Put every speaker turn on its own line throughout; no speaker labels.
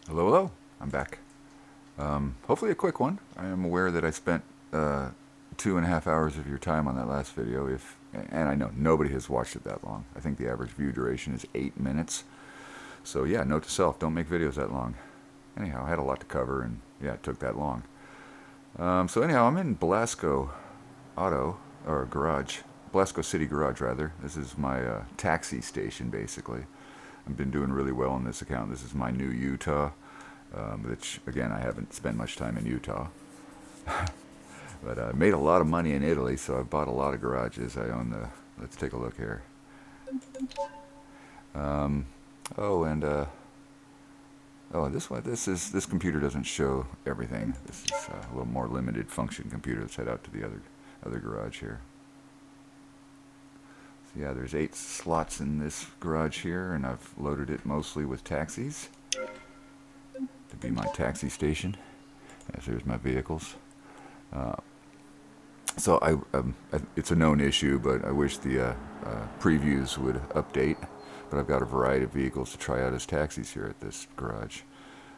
Hello, hello. I'm back. Hopefully a quick one. I am aware that I spent 2.5 hours of your time on that last video. And I know nobody has watched it that long. I think the average view duration is 8 minutes. So yeah, note to self: don't make videos that long. Anyhow, I had a lot to cover, and yeah, it took that long. So anyhow, I'm in Belasco Auto or Garage, Belasco City Garage rather. This is my taxi station basically. I've been doing really well on this account. This is my new Utah, which, again, I haven't spent much time in Utah. But I made a lot of money in Italy, so I bought a lot of garages. I own the... Let's take a look here. Oh, and... oh, this computer doesn't show everything. This is a little more limited function computer. Let's head out to the other garage here. Yeah, there's 8 slots in this garage here, and I've loaded it mostly with taxis to be my taxi station. Yes, there's my vehicles. So it's a known issue, but I wish the previews would update. But I've got a variety of vehicles to try out as taxis here at this garage.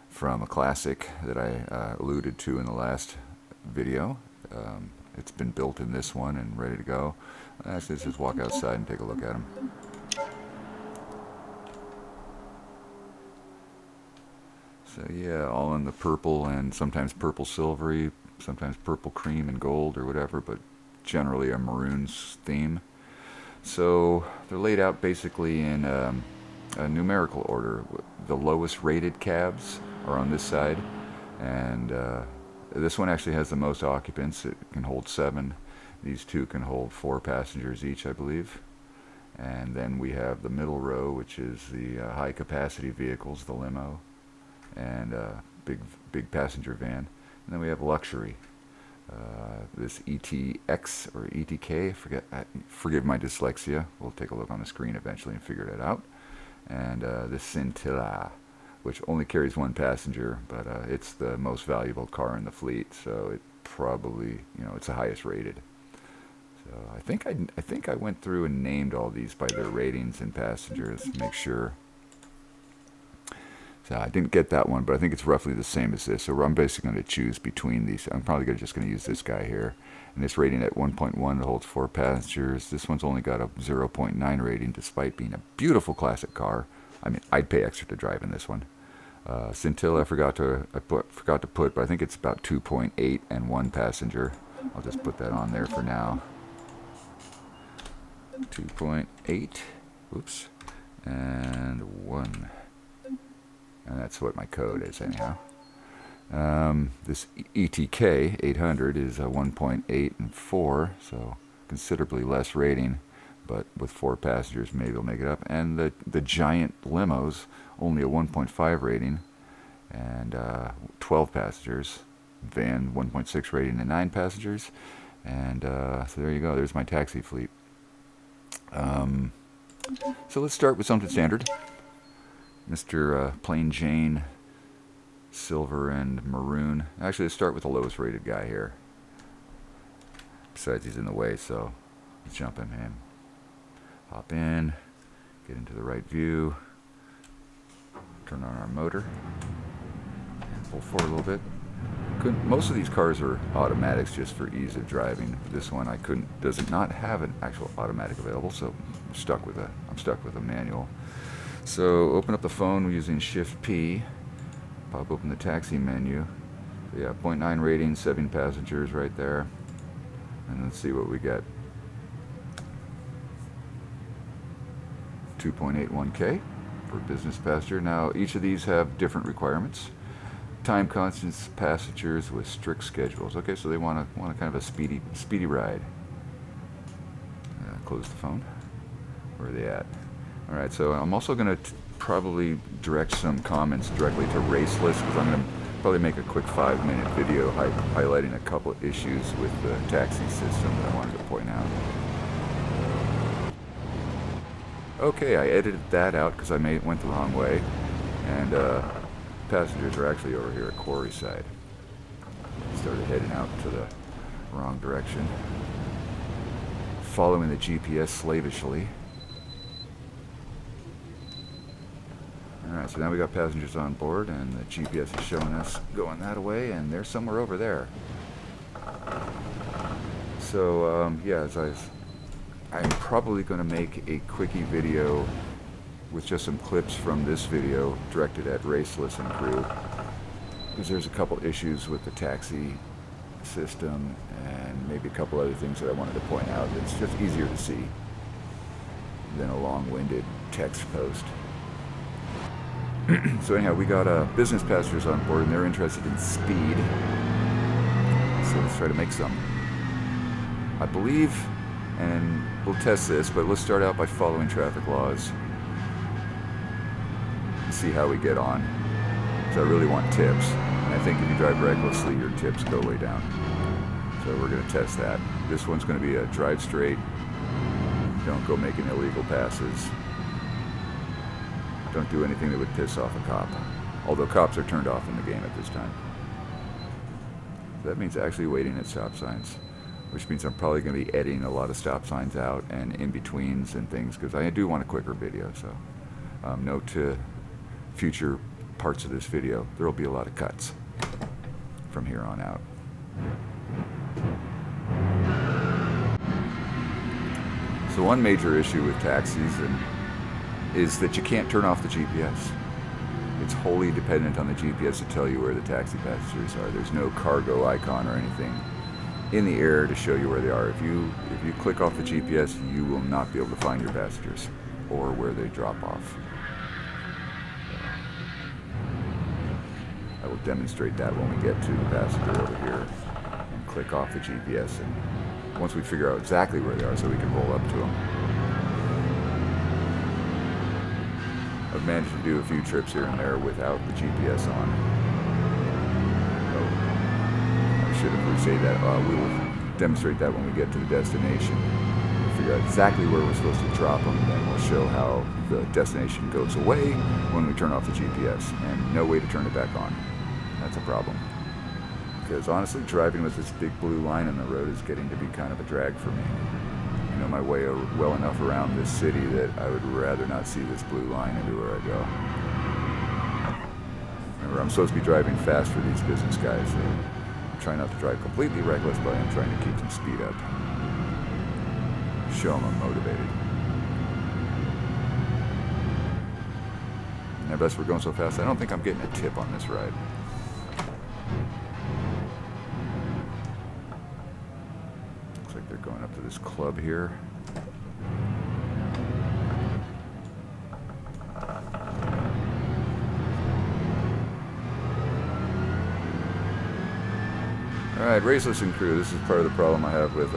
From a classic that I alluded to in the last video. It's been built in this one and ready to go. Actually, let's just walk outside and take a look at them. So yeah, all in the purple and sometimes purple silvery, sometimes purple cream and gold or whatever, but generally a maroon theme. So they're laid out basically in a numerical order. The lowest rated cabs are on this side, and this one actually has the most occupants. It can hold 7. These two can hold 4 passengers each, I believe. And then we have the middle row, which is the high capacity vehicles, the limo, and big passenger van. And then we have luxury. This ETX or ETK, forgive my dyslexia. We'll take a look on the screen eventually and figure that out. And this Scintilla, which only carries 1 passenger, but it's the most valuable car in the fleet, so it probably, it's the highest rated. So I think I went through and named all these by their ratings and passengers to make sure. So I didn't get that one, but I think it's roughly the same as this. So I'm basically going to choose between these. I'm probably just going to use this guy here. And this rating at 1.1 holds 4 passengers. This one's only got a 0.9 rating, despite being a beautiful classic car. I mean, I'd pay extra to drive in this one. Scintilla I forgot to put, but I think it's about 2.8 and 1 passenger. I'll just put that on there for now. 2.8, oops, and 1. And that's what my code is anyhow. This ETK 800 is a 1.8 and 4, so considerably less rating, but with 4 passengers maybe we'll make it up. And the giant limos, only a 1.5 rating and 12 passengers. Van 1.6 rating and 9 passengers. And so there you go, there's my taxi fleet. So let's start with something standard. Mr. Plain Jane, silver and maroon. Actually, let's start with the lowest rated guy here. Besides, he's in the way, so let's jump him in. Hop in, get into the right view, turn on our motor, and pull forward a little bit. Most of these cars are automatics just for ease of driving. This one does not have an actual automatic available, so I'm stuck with a manual. So open up the phone using Shift P, pop open the taxi menu. So yeah, 0.9 rating, 7 passengers right there. And let's see what we get. 2.81K for business passenger. Now each of these have different requirements. Time constants, passengers with strict schedules. Okay, so they want a kind of a speedy ride. Close the phone. Where are they at? All right, so I'm also going to probably direct some comments directly to Raceless, because I'm going to probably make a quick 5-minute video highlighting a couple of issues with the taxi system that I wanted to point out. Okay, I edited that out because I went the wrong way, and passengers are actually over here at Quarry side. Started heading out to the wrong direction, following the GPS slavishly. Alright, so now we got passengers on board, and the GPS is showing us going that way, and they're somewhere over there. So, yeah, I'm probably going to make a quickie video with just some clips from this video directed at Raceless and crew, because there's a couple issues with the taxi system and maybe a couple other things that I wanted to point out. It's just easier to see than a long-winded text post. So anyhow, we got business passengers on board, and they're interested in speed. So let's try to make some. I believe, and we'll test this, but let's start out by following traffic laws. See how we get on. So I really want tips. And I think if you drive recklessly, your tips go way down. So we're going to test that. This one's going to be a drive straight. Don't go making illegal passes. Don't do anything that would piss off a cop. Although cops are turned off in the game at this time. So that means actually waiting at stop signs, which means I'm probably going to be editing a lot of stop signs out and in-betweens and things, because I do want a quicker video. So note to future parts of this video, there will be a lot of cuts from here on out. So one major issue with taxis is that you can't turn off the GPS. It's wholly dependent on the GPS to tell you where the taxi passengers are. There's no cargo icon or anything in the air to show you where they are. If you click off the GPS, you will not be able to find your passengers or where they drop off. I will demonstrate that when we get to the passenger over here and click off the GPS, and once we figure out exactly where they are so we can roll up to them. I've managed to do a few trips here and there without the GPS on. Oh, I should have said that. We will demonstrate that when we get to the destination. We'll figure out exactly where we're supposed to drop them, and then we'll show how the destination goes away when we turn off the GPS, and no way to turn it back on. That's a problem. Because honestly, driving with this big blue line on the road is getting to be kind of a drag for me. I know my way well enough around this city that I would rather not see this blue line everywhere I go. Remember, I'm supposed to be driving fast for these business guys. I'm trying not to drive completely reckless, but I'm trying to keep them speed up. Show them I'm motivated. And I guess we're going so fast, I don't think I'm getting a tip on this ride. They're going up to this club here. Alright, Raceless and crew, this is part of the problem I have with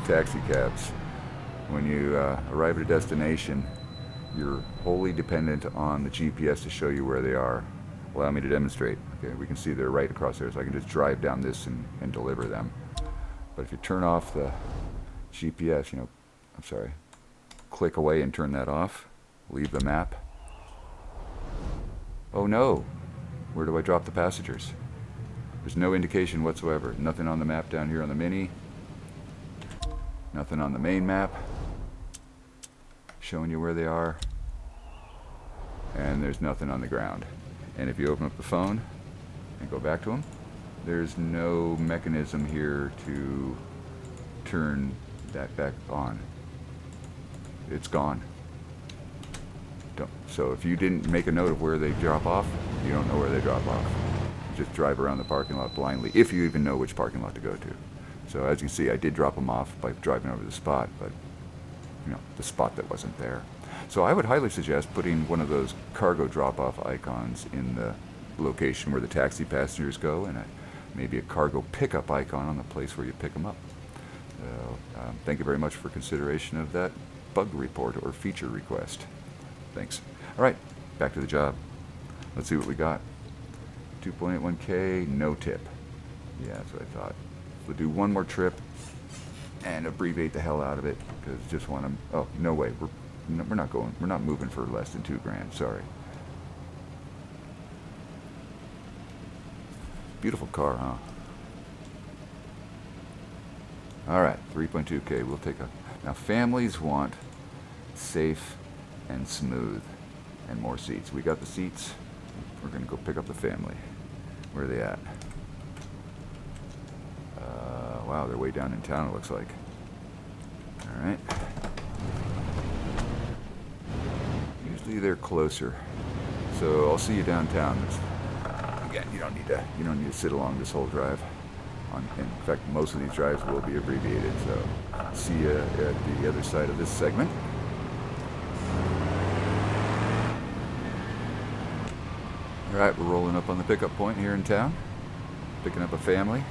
taxi cabs. When you arrive at a destination, you're wholly dependent on the GPS to show you where they are. Allow me to demonstrate. Okay, we can see they're right across there, so I can just drive down this and deliver them. But if you turn off the GPS, click away and turn that off, leave the map. Oh no, where do I drop the passengers? There's no indication whatsoever. Nothing on the map down here on the Mini. Nothing on the main map showing you where they are. And there's nothing on the ground. And if you open up the phone and go back to them, there's no mechanism here to turn that back on. It's gone. So if you didn't make a note of where they drop off, you don't know where they drop off. You just drive around the parking lot blindly, if you even know which parking lot to go to. So as you can see, I did drop them off by driving over the spot, but the spot that wasn't there. So I would highly suggest putting one of those cargo drop-off icons in the location where the taxi passengers go, and maybe a cargo pickup icon on the place where you pick them up. So, thank you very much for consideration of that bug report or feature request. Thanks. All right, back to the job. Let's see what we got. 2.81K, no tip. Yeah, that's what I thought. We'll do one more trip and abbreviate the hell out of it, because just want to. Oh, no way. We're not moving for less than $2,000. Sorry. Beautiful car, huh? All right, 3.2K. We'll take a. Now, families want safe and smooth. and more seats. We got the seats. We're going to go pick up the family. Where are they at? Wow, they're way down in town, it looks like. Alright. Usually they're closer. So I'll see you downtown. Again, you don't need to sit along this whole drive. In fact, most of these drives will be abbreviated, so see you at the other side of this segment. Alright, we're rolling up on the pickup point here in town, picking up a family.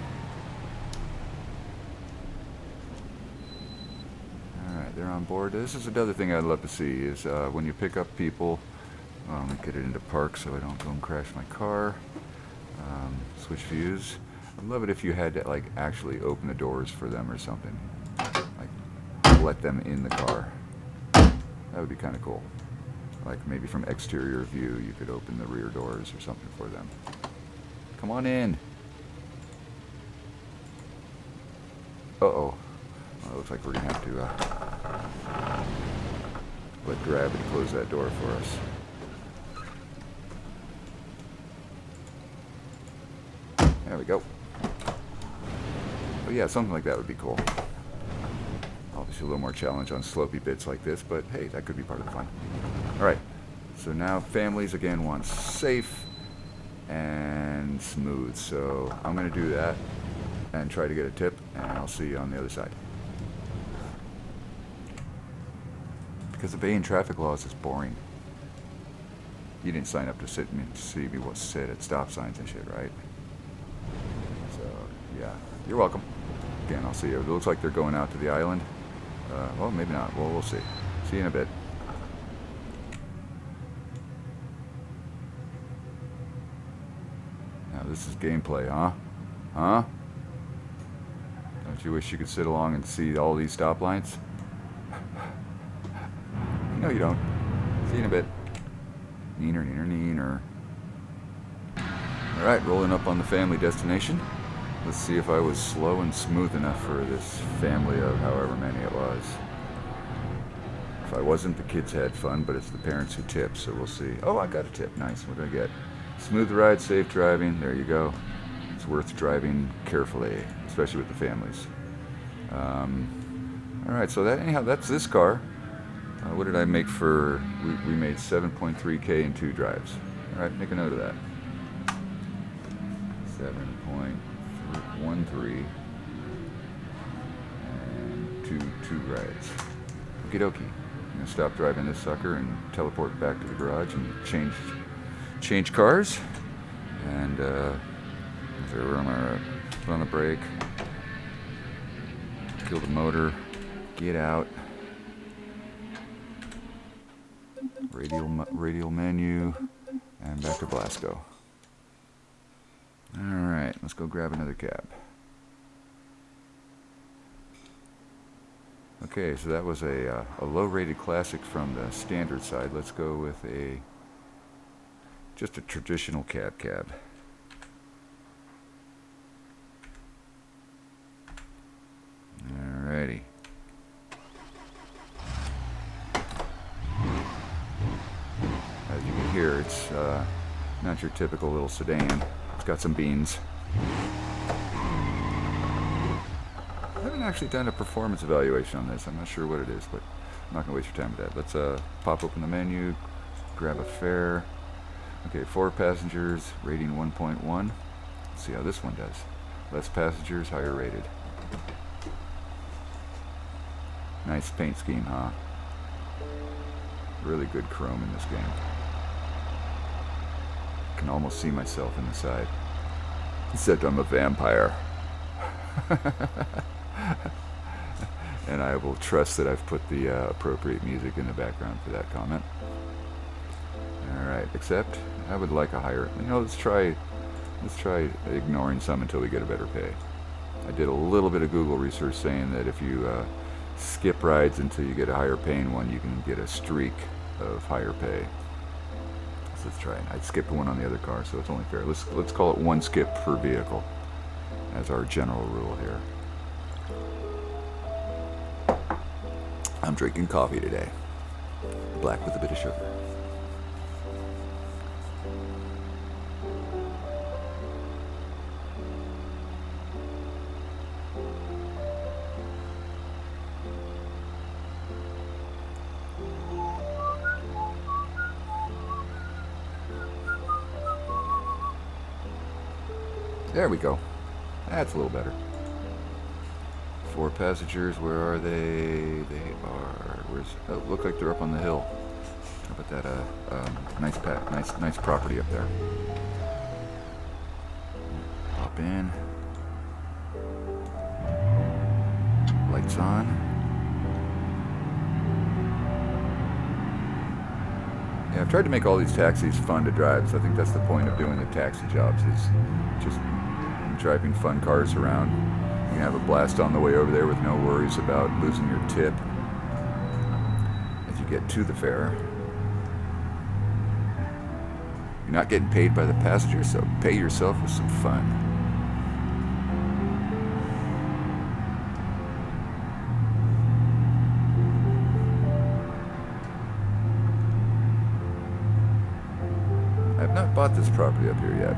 Alright, they're on board. This is another thing I'd love to see, is when you pick up people, let me get it into park so I don't go and crash my car. Switch views. I'd love it if you had to actually open the doors for them or something. Like let them in the car. That would be kind of cool. Like maybe from exterior view you could open the rear doors or something for them. Come on in. Uh-oh. Well, it looks like we're going to have to let gravity close that door for us. There we go. But yeah, something like that would be cool. Obviously a little more challenge on slopey bits like this, but hey, that could be part of the fun. Alright, so now families again want safe and smooth. So I'm going to do that and try to get a tip, and I'll see you on the other side. Because obeying traffic laws is boring. You didn't sign up to sit at stop signs and shit, right? So, yeah. You're welcome. Again, I'll see you. It looks like they're going out to the island. Well, maybe not. Well, we'll see. See you in a bit. Now, this is gameplay, huh? Huh? Don't you wish you could sit along and see all these stoplights? No, you don't. See you in a bit. Neener, neener, neener. Alright, rolling up on the family destination. Let's see if I was slow and smooth enough for this family of however many it was. If I wasn't, the kids had fun, but it's the parents who tip, so we'll see. Oh, I got a tip. Nice. What did I get? Smooth ride, safe driving. There you go. It's worth driving carefully, especially with the families. Alright, so anyhow, that's this car. What did I make for... We made 7.3K in 2 drives. Alright, make a note of that. 7.13 and two rides. Okie dokie. I'm gonna stop driving this sucker and teleport back to the garage and change cars. And so I'm gonna put on the brake, kill the motor, get out. Radial menu, and back to Blasco. Alright, let's go grab another cab. Okay, so that was a low-rated classic from the standard side. Let's go with just a traditional cab. Alrighty. As you can hear, it's not your typical little sedan. It's got some beans. I haven't actually done a performance evaluation on this. I'm not sure what it is, but I'm not going to waste your time with that. Let's pop open the menu, grab a fare. Okay, 4 passengers, rating 1.1. Let's see how this one does. Less passengers, higher rated. Nice paint scheme, huh? Really good chrome in this game. Can almost see myself in the side. Except I'm a vampire. And I will trust that I've put the appropriate music in the background for that comment. Alright, except I would like a higher... let's try ignoring some until we get a better pay. I did a little bit of Google research saying that if you skip rides until you get a higher paying one, you can get a streak of higher pay. So let's try it. I skipped one on the other car, so it's only fair. Let's call it 1 skip per vehicle as our general rule here. I'm drinking coffee today, black with a bit of sugar. There we go. That's a little better. 4 passengers, where are they? They are, oh, look like they're up on the hill. How about that, nice property up there. Pop in. Lights on. Yeah, I've tried to make all these taxis fun to drive, so I think that's the point of doing the taxi jobs, is just driving fun cars around. You can have a blast on the way over there with no worries about losing your tip as you get to the fair. You're not getting paid by the passengers, so pay yourself with some fun. I've not bought this property up here yet.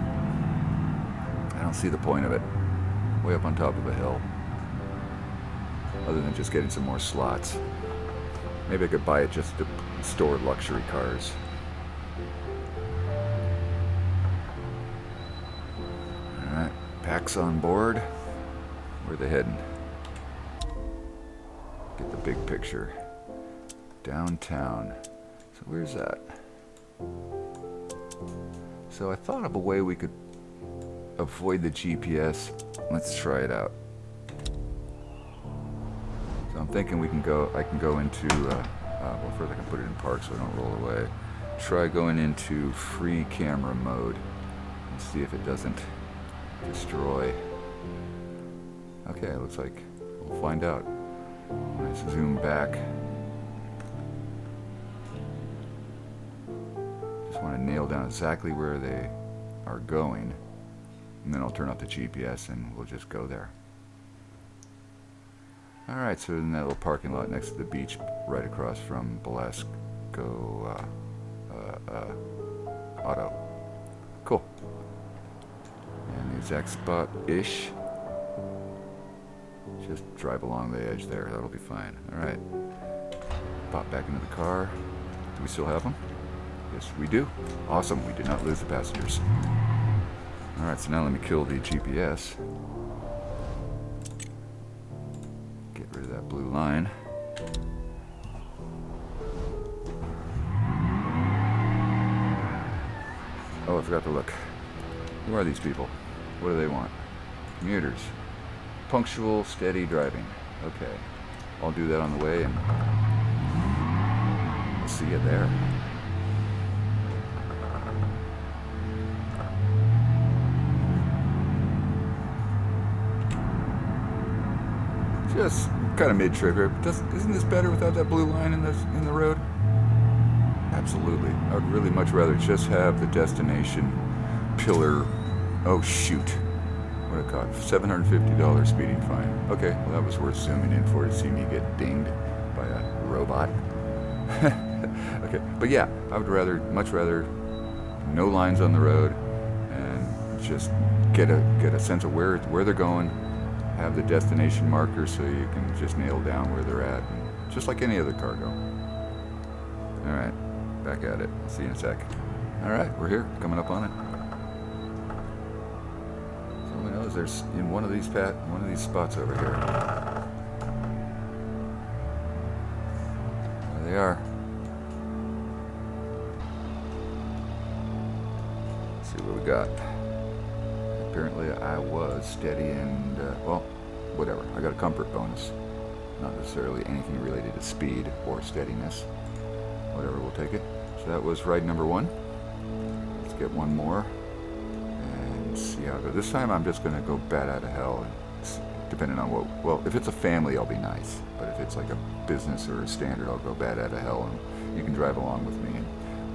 I don't see the point of it. Way up on top of a hill. Other than just getting some more slots. Maybe I could buy it just to store luxury cars. Alright, packs on board. Where are they heading? Get the big picture. Downtown. So where's that? So I thought of a way we could avoid the GPS. Let's try it out. So I'm thinking I can go into, well, first I can put it in park so I don't roll away. Try going into free camera mode and see if it doesn't destroy. Okay, it looks like we'll find out. Let's zoom back. Just want to nail down exactly where they are going. And then I'll turn off the GPS and we'll just go there. Alright, so in that little parking lot next to the beach, right across from Belasco Auto. Cool. And the exact spot-ish. Just drive along the edge there, that'll be fine. Alright. Pop back into the car. Do we still have them? Yes, we do. Awesome, we did not lose the passengers. Alright, so now let me kill the GPS. Get rid of that blue line. Oh, I forgot to look. Who are these people? What do they want? Commuters. Punctual, steady driving. Okay. I'll do that on the way and we'll see you there. Just kind of mid-trip here. Isn't this better without that blue line in the road? Absolutely. I would really much rather just have the destination pillar. Oh shoot! What a cost. $750 speeding fine. Okay, well that was worth zooming in for to see me get dinged by a robot. Okay, but yeah, I would much rather no lines on the road and just get a sense of where they're going. Have the destination marker so you can just nail down where they're at, just like any other cargo. Alright, back at it. See you in a sec. Alright, we're here, coming up on it. Someone knows there's in one of these spots over here. There they are. Let's see what we got. Apparently I was steady and, well, whatever. I got a comfort bonus. Not necessarily anything related to speed or steadiness. Whatever, we'll take it. So that was ride number 1. Let's get one more and see how it goes. This time I'm just going to go bat out of hell, depending on what, well, if it's a family, I'll be nice. But if it's like a business or a standard, I'll go bat out of hell and you can drive along with me and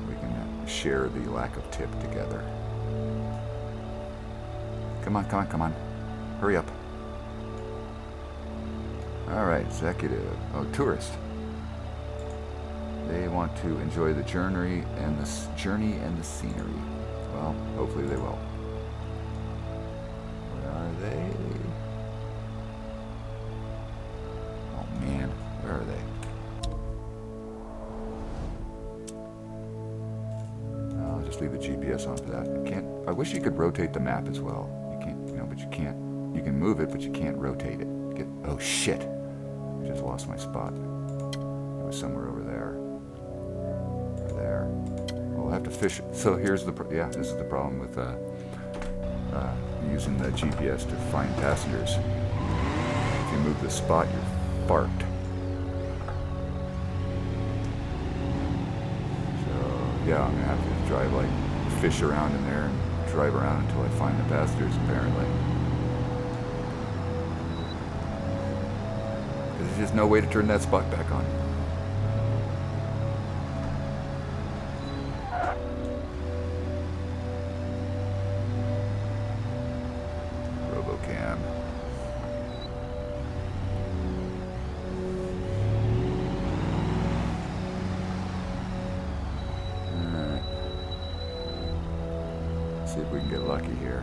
we can share the lack of tip together. Come on, come on, come on. Hurry up. Alright, executive. Oh, tourist. They want to enjoy the journey and the scenery. Well, hopefully they will. Where are they? Oh man, where are they? I'll just leave the GPS on for that. I wish you could rotate the map as well. You can't, but you can't. You can move it, but you can't rotate it. Oh shit! I just lost my spot. It was somewhere over there. There. We'll have to fish. So here's the this is the problem with using the GPS to find passengers. If you move the spot, you're parked. So yeah, I'm gonna have to drive, like, fish around in there and drive around until I find the passengers, apparently. Because there's just no way to turn that spot back on. RoboCam. Alright. See if we can get lucky here.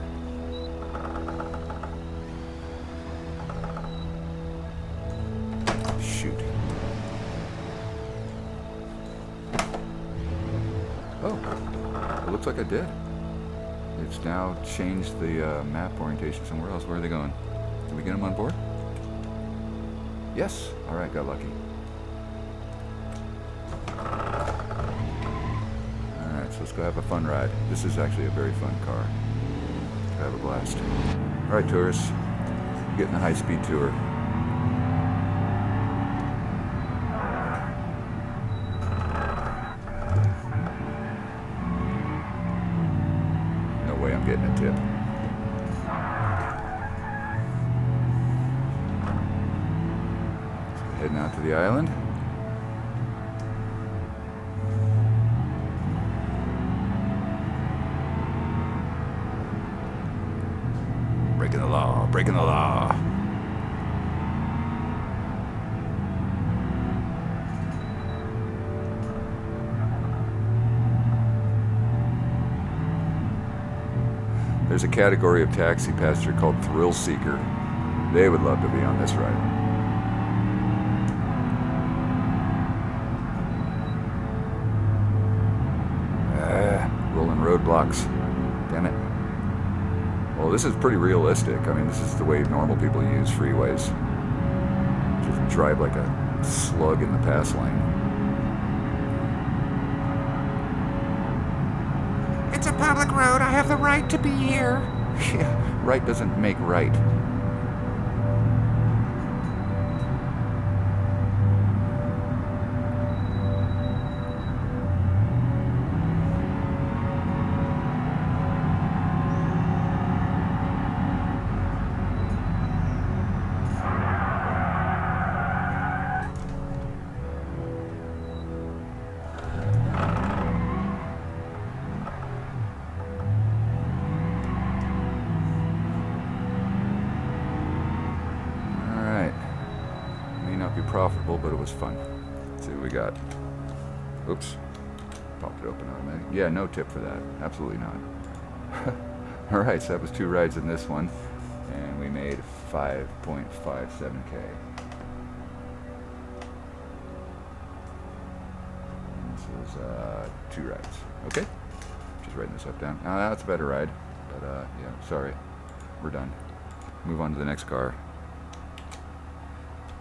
Shoot. Oh, it looks like I did. It's now changed the map orientation somewhere else. Where are they going? Did we get them on board? Yes. All right, got lucky. All right, so let's go have a fun ride. This is actually a very fun car. Let's have a blast. All right, tourists, getting the high-speed tour. I'm getting a tip. So heading out to the island. Breaking the law, breaking the law. There's a category of taxi passenger called thrill seeker. They would love to be on this ride. Rolling roadblocks. Damn it. Well, this is pretty realistic. I mean, this is the way normal people use freeways. Just drive like a slug in the pass lane. It's a public road. I have the right to be here. Yeah, right doesn't make right. Be profitable, but it was fun. Let's see what we got. Oops. Popped it open automatic. Yeah, no tip for that. Absolutely not. Alright, so that was 2 rides in this one. And we made 5.57K. This is 2 rides. Okay? Just writing this up down. Now that's a better ride. But yeah, sorry. We're done. Move on to the next car.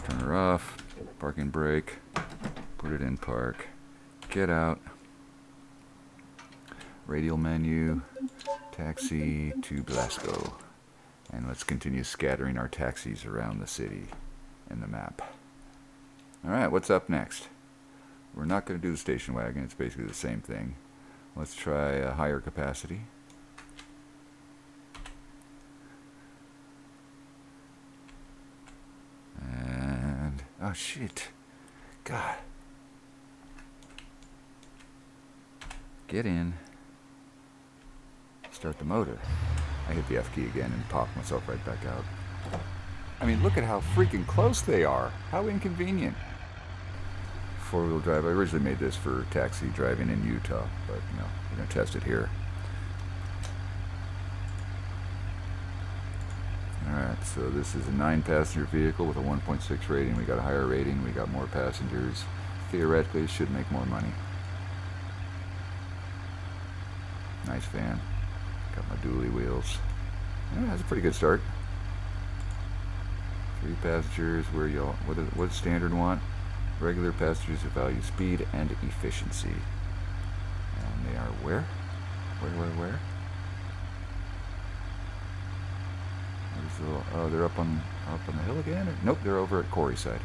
Turn her off, parking brake, put it in park, get out, radial menu, taxi to Glasgow, and let's continue scattering our taxis around the city and the map. Alright, what's up next? We're not going to do the station wagon, it's basically the same thing. Let's try a higher capacity. Oh shit. God. Get in. Start the motor. I hit the F key again and popped myself right back out. I mean, look at how freaking close they are. How inconvenient. 4-wheel drive. I originally made this for taxi driving in Utah, but you know, we're going to test it here. Alright, so this is a 9-passenger vehicle with a 1.6 rating. We got a higher rating, we got more passengers. Theoretically, it should make more money. Nice van. Got my dually wheels. Yeah, that's a pretty good start. 3 passengers. Where y'all? What does standard want? Regular passengers who value speed and efficiency. And they are where? Where? Oh, they're up on the hill again? Or, nope, they're over at Quarry side.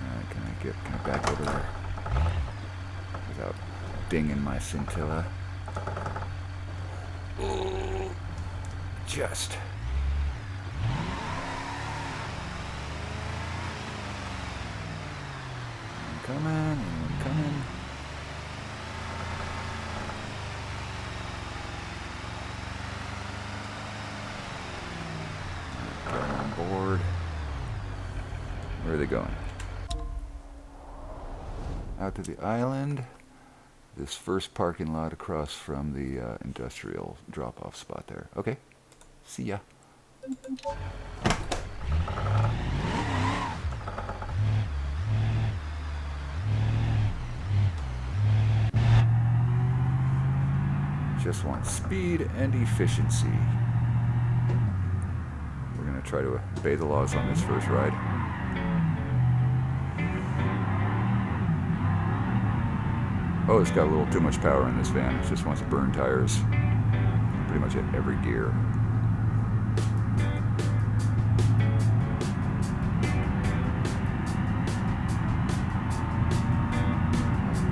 Alright, can I back over there without dinging my scintilla? Oh, just. Anyone coming? Get on board. Where are they going? Out to the island. This first parking lot across from the industrial drop-off spot there. Okay. See ya. Just want speed and efficiency. We're going to try to obey the laws on this first ride. Oh, it's got a little too much power in this van. It just wants to burn tires pretty much at every gear.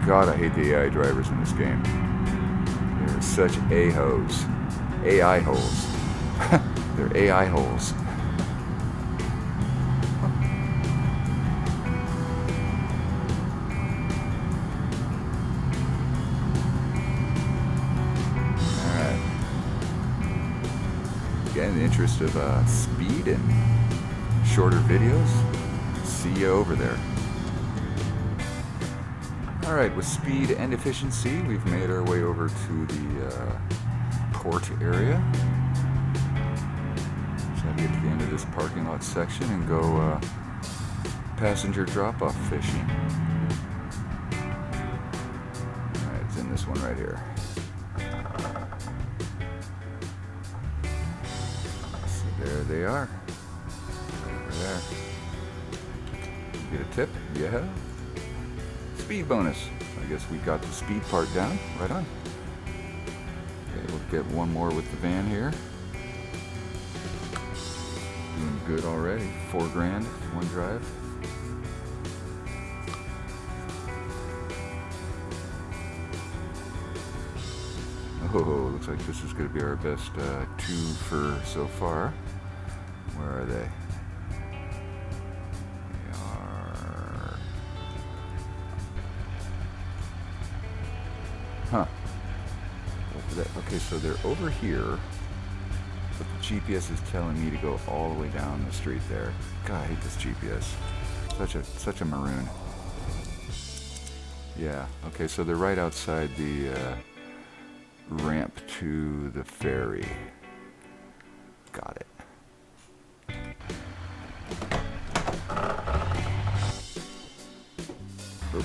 God, I hate the AI drivers in this game. They're such a-hoes. AI holes. They're AI holes. Alright. Again, in the interest of speed and shorter videos, see you over there. Alright, with speed and efficiency, we've made our way over to the port area. Just gotta get to the end of this parking lot section and go passenger drop-off fishing. Alright, it's in this one right here. So there they are. Over there. Get a tip? Yeah. Speed bonus. I guess we got the speed part down. Right on. Okay, we'll get one more with the van here. Doing good already. $4,000, one drive. Oh, looks like this is going to be our best two for so far. Where are they? Huh. Okay, so they're over here, but the GPS is telling me to go all the way down the street there. God, I hate this GPS. Such a maroon. Yeah. Okay, so they're right outside the ramp to the ferry. Got it. Oop.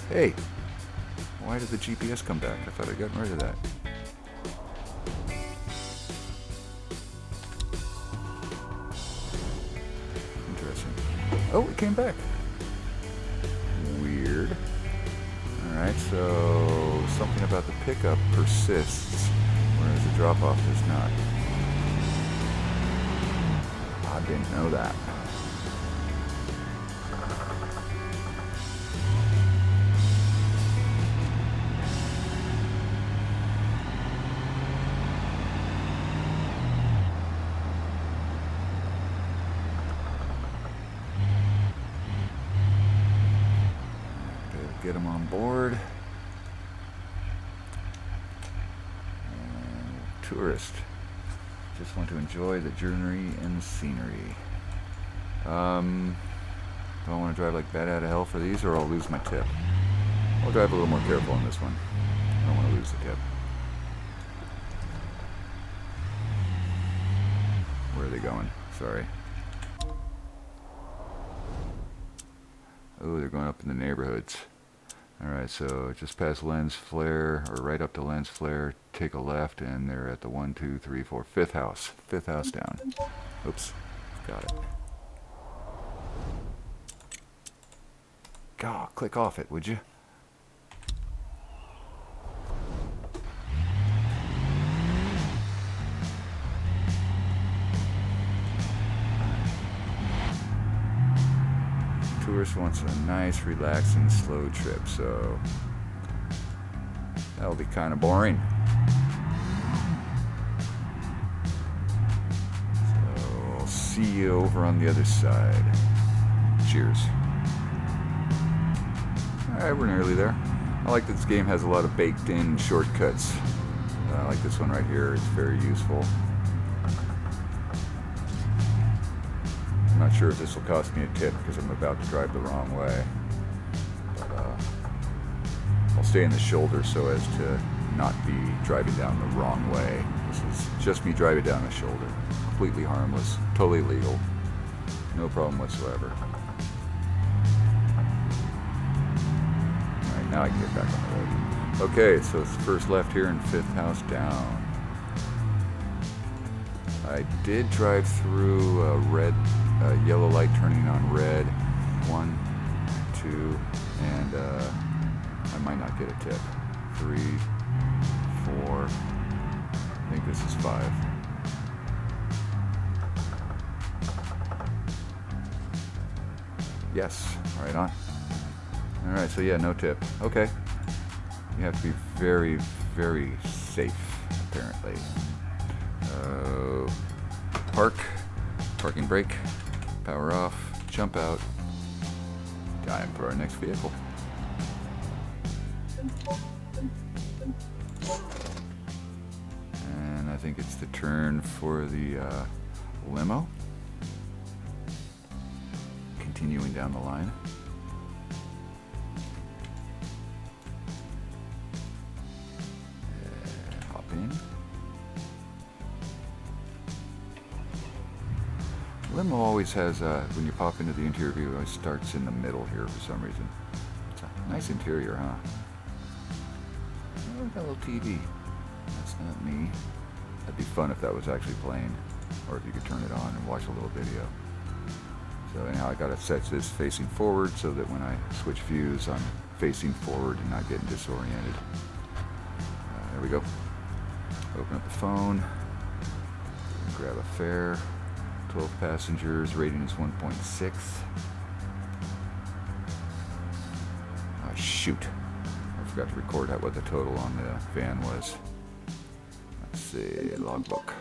Hey, why did the GPS come back? I thought I'd gotten rid of that. Interesting. Oh, it came back. Weird. Alright, so something about the pickup persists, whereas the drop-off does not. I didn't know that. Get them on board. And tourist. Just want to enjoy the journey and scenery. Do I want to drive like bat out of hell for these, or I'll lose my tip? I'll drive a little more careful on this one. I don't want to lose the tip. Where are they going? Sorry. Oh, they're going up in the neighborhoods. Alright, so just past lens flare, or right up to lens flare, take a left, and they're at the 1, 2, 3, 4, fifth house. Fifth house down. Oops. Got it. God, click off it, would you? Tourist wants a nice, relaxing, slow trip, so that'll be kind of boring. So I'll see you over on the other side. Cheers. Alright, we're nearly there. I like that this game has a lot of baked-in shortcuts. Like this one right here. It's very useful. I'm not sure if this will cost me a tip because I'm about to drive the wrong way. But I'll stay in the shoulder so as to not be driving down the wrong way. This is just me driving down the shoulder. Completely harmless. Totally legal. No problem whatsoever. Alright, now I can get back on the road. Okay, so it's the first left here and fifth house down. I did drive through a red, yellow light turning on red. 1, 2, and I might not get a tip. 3, 4. I think this is 5. Yes, right on. Alright, so yeah, no tip. Okay. You have to be very, very safe, apparently. Park, parking brake, power off, jump out. Time for our next vehicle. And I think it's the turn for the limo. Continuing down the line. And hop in. Limo always has, when you pop into the interior view, it always starts in the middle here for some reason. It's a nice interior, huh? Oh, got a little TV. That's not me. That'd be fun if that was actually playing, or if you could turn it on and watch a little video. So anyhow, I gotta set this facing forward so that when I switch views, I'm facing forward and not getting disoriented. There we go. Open up the phone. Grab a fare. 12 passengers, rating is 1.6. Oh, shoot. I forgot to record what the total on the van was. Let's see, logbook.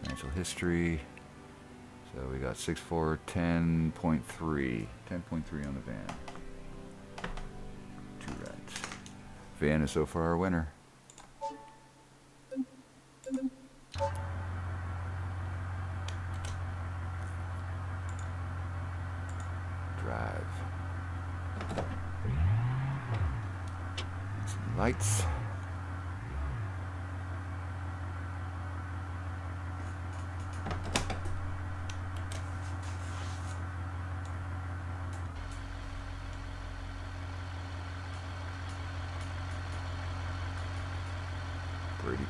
Financial history. So we got 6.4, 10.3. 10.3 on the van. 2 rides. Van is so far our winner. Drive. Some lights.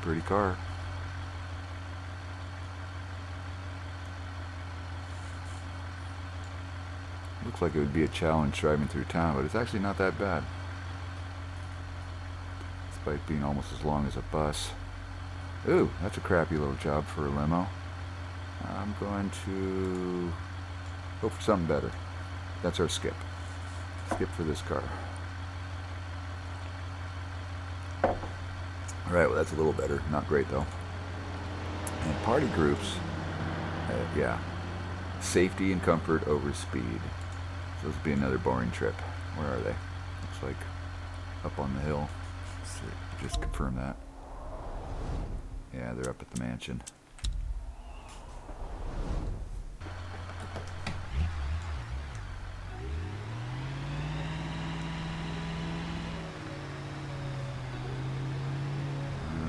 Pretty car. Looks like it would be a challenge driving through town, but it's actually not that bad. Despite being almost as long as a bus. Ooh, that's a crappy little job for a limo. I'm going to go for something better. That's our skip. Skip for this car. Alright, well that's a little better. Not great though. And party groups, yeah. Safety and comfort over speed. So this will be another boring trip. Where are they? Looks like up on the hill. Let's see. Just confirm that. Yeah, they're up at the mansion.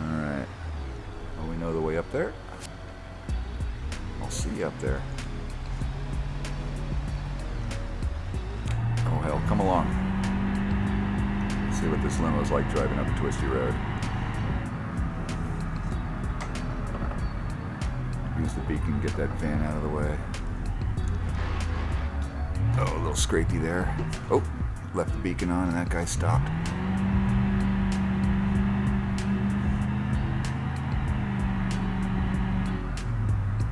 Alright. Well, we know the way up there. I'll see you up there. Oh hell trail. Come along. See what this limo is like driving up a twisty road. Use the beacon, get that van out of the way. Oh, a little scrapey there. Oh, left the beacon on and that guy stopped.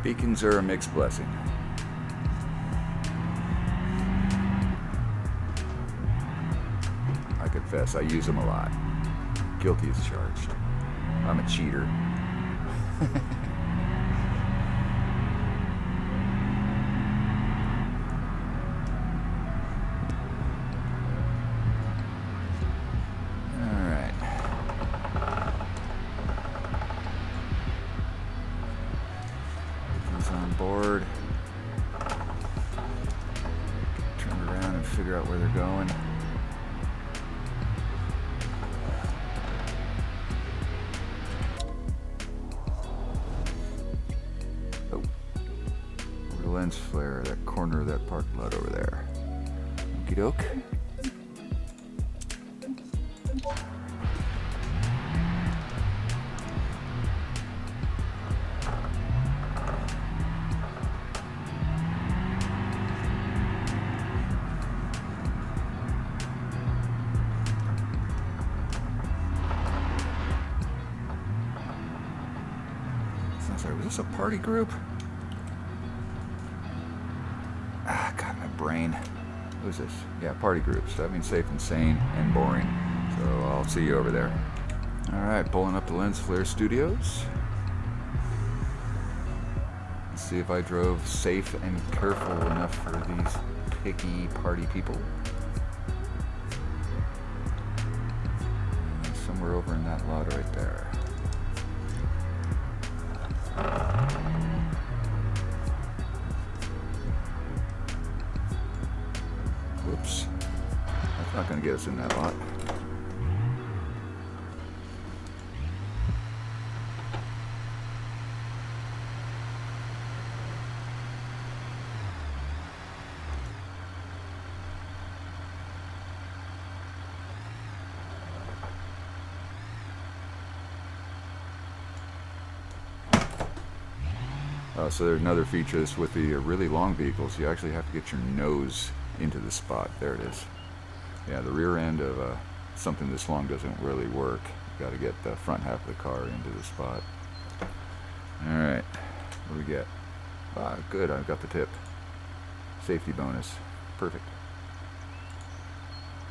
Beacons are a mixed blessing. I confess, I use them a lot. Guilty as charged. I'm a cheater. On board. Turn around and figure out where they're going. Oh, over the lens flare, that corner of that parking lot over there. Okie doke. Sorry, was this a party group? Ah, God, my brain. What is this? Yeah, party groups. That means safe and sane and boring. So I'll see you over there. Alright, pulling up the Lens Flare Studios. Let's see if I drove safe and careful enough for these picky party people. Somewhere over in that lot right there. Whoops. That's not going to get us in that lot. So there's another feature this with the really long vehicles. You actually have to get your nose into the spot. There it is. Yeah, the rear end of something this long doesn't really work. You got to get the front half of the car into the spot. All right, what do we get? Ah, good, I've got the tip. Safety bonus, perfect.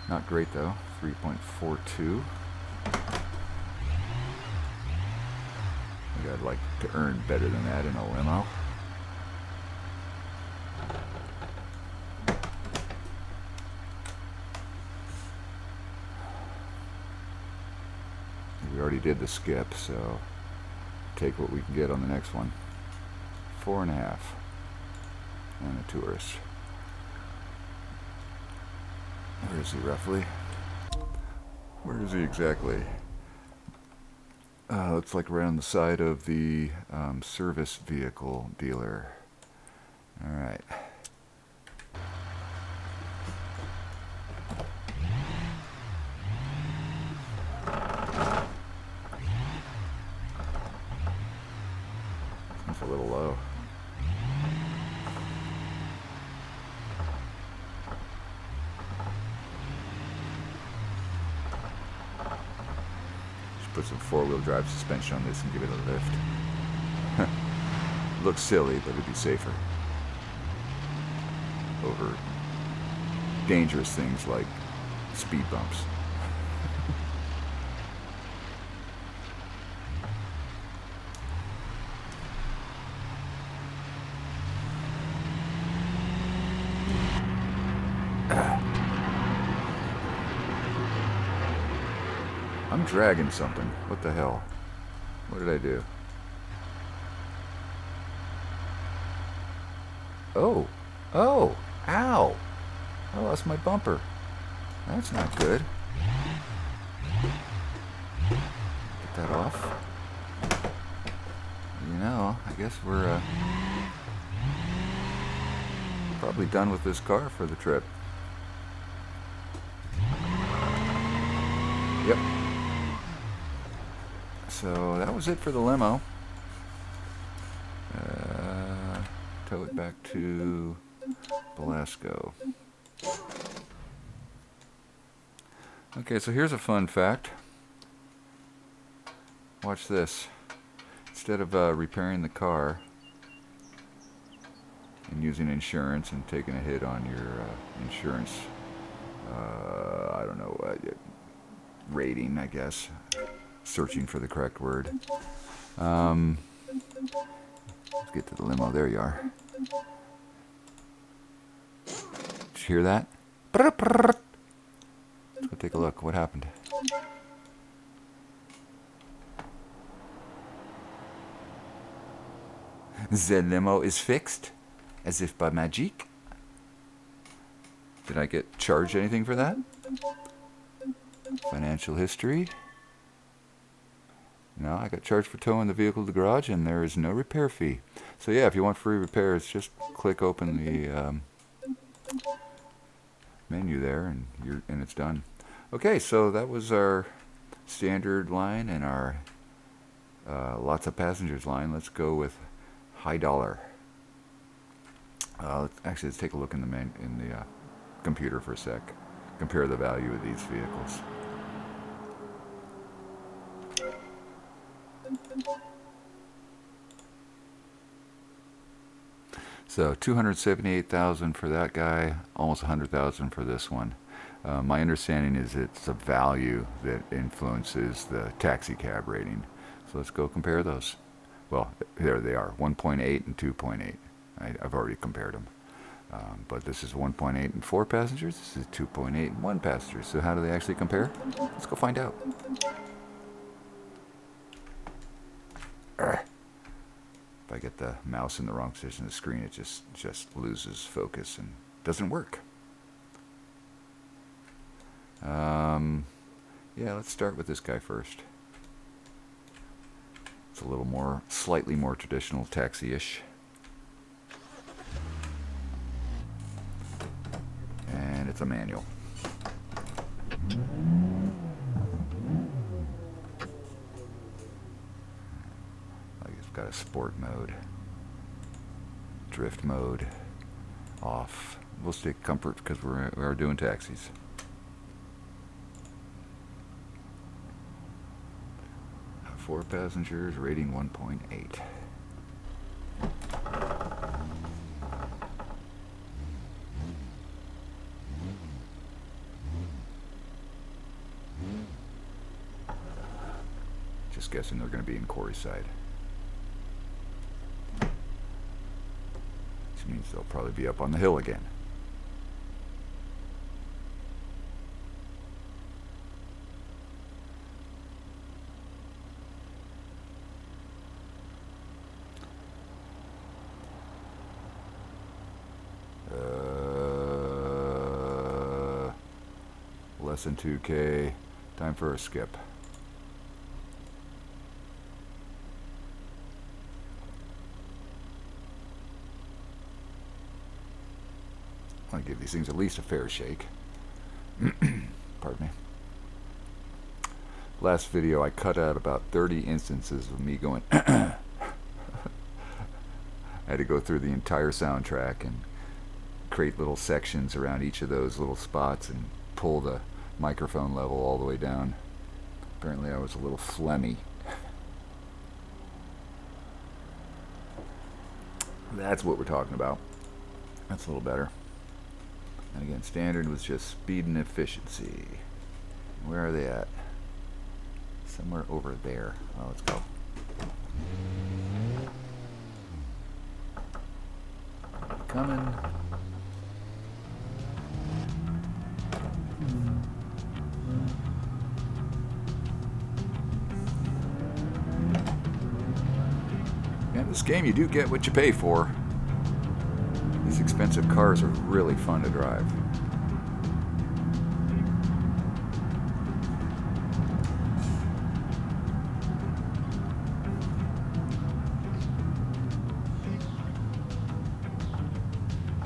Not great though, 3.42. I'd like to earn better than that in a limo. We already did the skip, so take what we can get on the next one. 4.5. And a tourist. Where is he roughly? Where is he exactly? Looks like right on the side of the service vehicle dealer. All right. That's a little low. Put some four-wheel drive suspension on this and give it a lift. Looks silly, but it'd be safer over dangerous things like speed bumps. I'm dragging something. What the hell? What did I do? Oh! Oh! Ow! I lost my bumper. That's not good. Get that off. You know, I guess we're probably done with this car for the trip. Yep. So that was it for the limo. Tow it back to Belasco. Okay, so here's a fun fact. Watch this. Instead of repairing the car and using insurance and taking a hit on your insurance, I don't know, rating, I guess. Searching for the correct word. Let's get to the limo. There you are. Did you hear that? Let's go take a look. What happened? The limo is fixed, as if by magic. Did I get charged anything for that? Financial history. No, I got charged for towing the vehicle to the garage, and there is no repair fee. So yeah, if you want free repairs, just click open the menu there, and it's done. Okay, so that was our standard line and our lots of passengers line. Let's go with high dollar. Let's take a look in the computer for a sec. Compare the value of these vehicles. So $278,000 for that guy, almost $100,000 for this one. My understanding is it's a value that influences the taxi cab rating. So let's go compare those. Well, there they are, 1.8 and 2.8. I've already compared them. But this is 1.8 and 4 passengers. This is 2.8 and 1 passenger. So how do they actually compare? Let's go find out. If I get the mouse in the wrong position on the screen, it just loses focus and doesn't work. Yeah, let's start with this guy first. It's a little more, slightly more traditional taxi-ish. And it's a manual. It's got a sport mode, drift mode, off. We'll stick comfort because we are doing taxis. Four passengers, rating 1.8. Just guessing they're going to be in Quarryside. Which means they'll probably be up on the hill again. Less than 2K. Time for a skip. I want to give these things at least a fair shake. Pardon me. Last video I cut out about 30 instances of me going I had to go through the entire soundtrack and create little sections around each of those little spots and pull the microphone level all the way down. Apparently I was a little phlegmy. That's what we're talking about. That's a little better. And again, standard was just speed and efficiency. Where are they at? Somewhere over there. Oh, let's go. Coming. In this game, you do get what you pay for. These expensive cars are really fun to drive.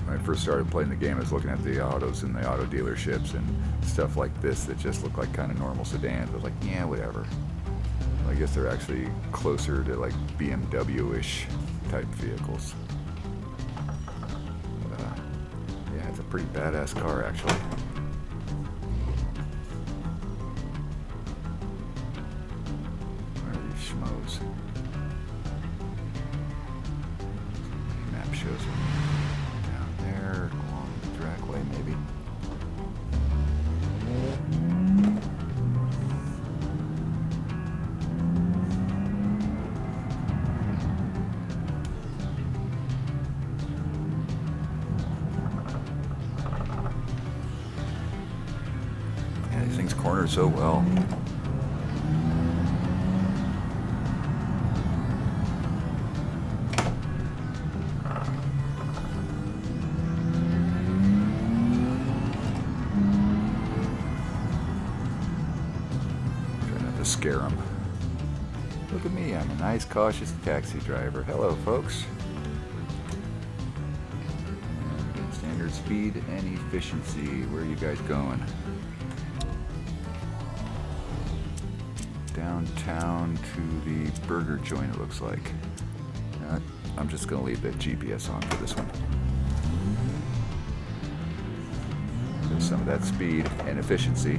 My first started playing the game, I was looking at the autos in the auto dealerships and stuff like this that just look like kind of normal sedans. I was like, yeah, whatever. I guess they're actually closer to like BMW-ish type vehicles. Yeah, it's a pretty badass car actually. Where are these schmoes? Map shows them down there along the dragway maybe. These things corner so well. Try not to scare them. Look at me, I'm a nice, cautious taxi driver. Hello, folks. And standard speed and efficiency. Where are you guys going? Downtown to the burger joint, it looks like. I'm just going to leave the GPS on for this one. There's some of that speed and efficiency.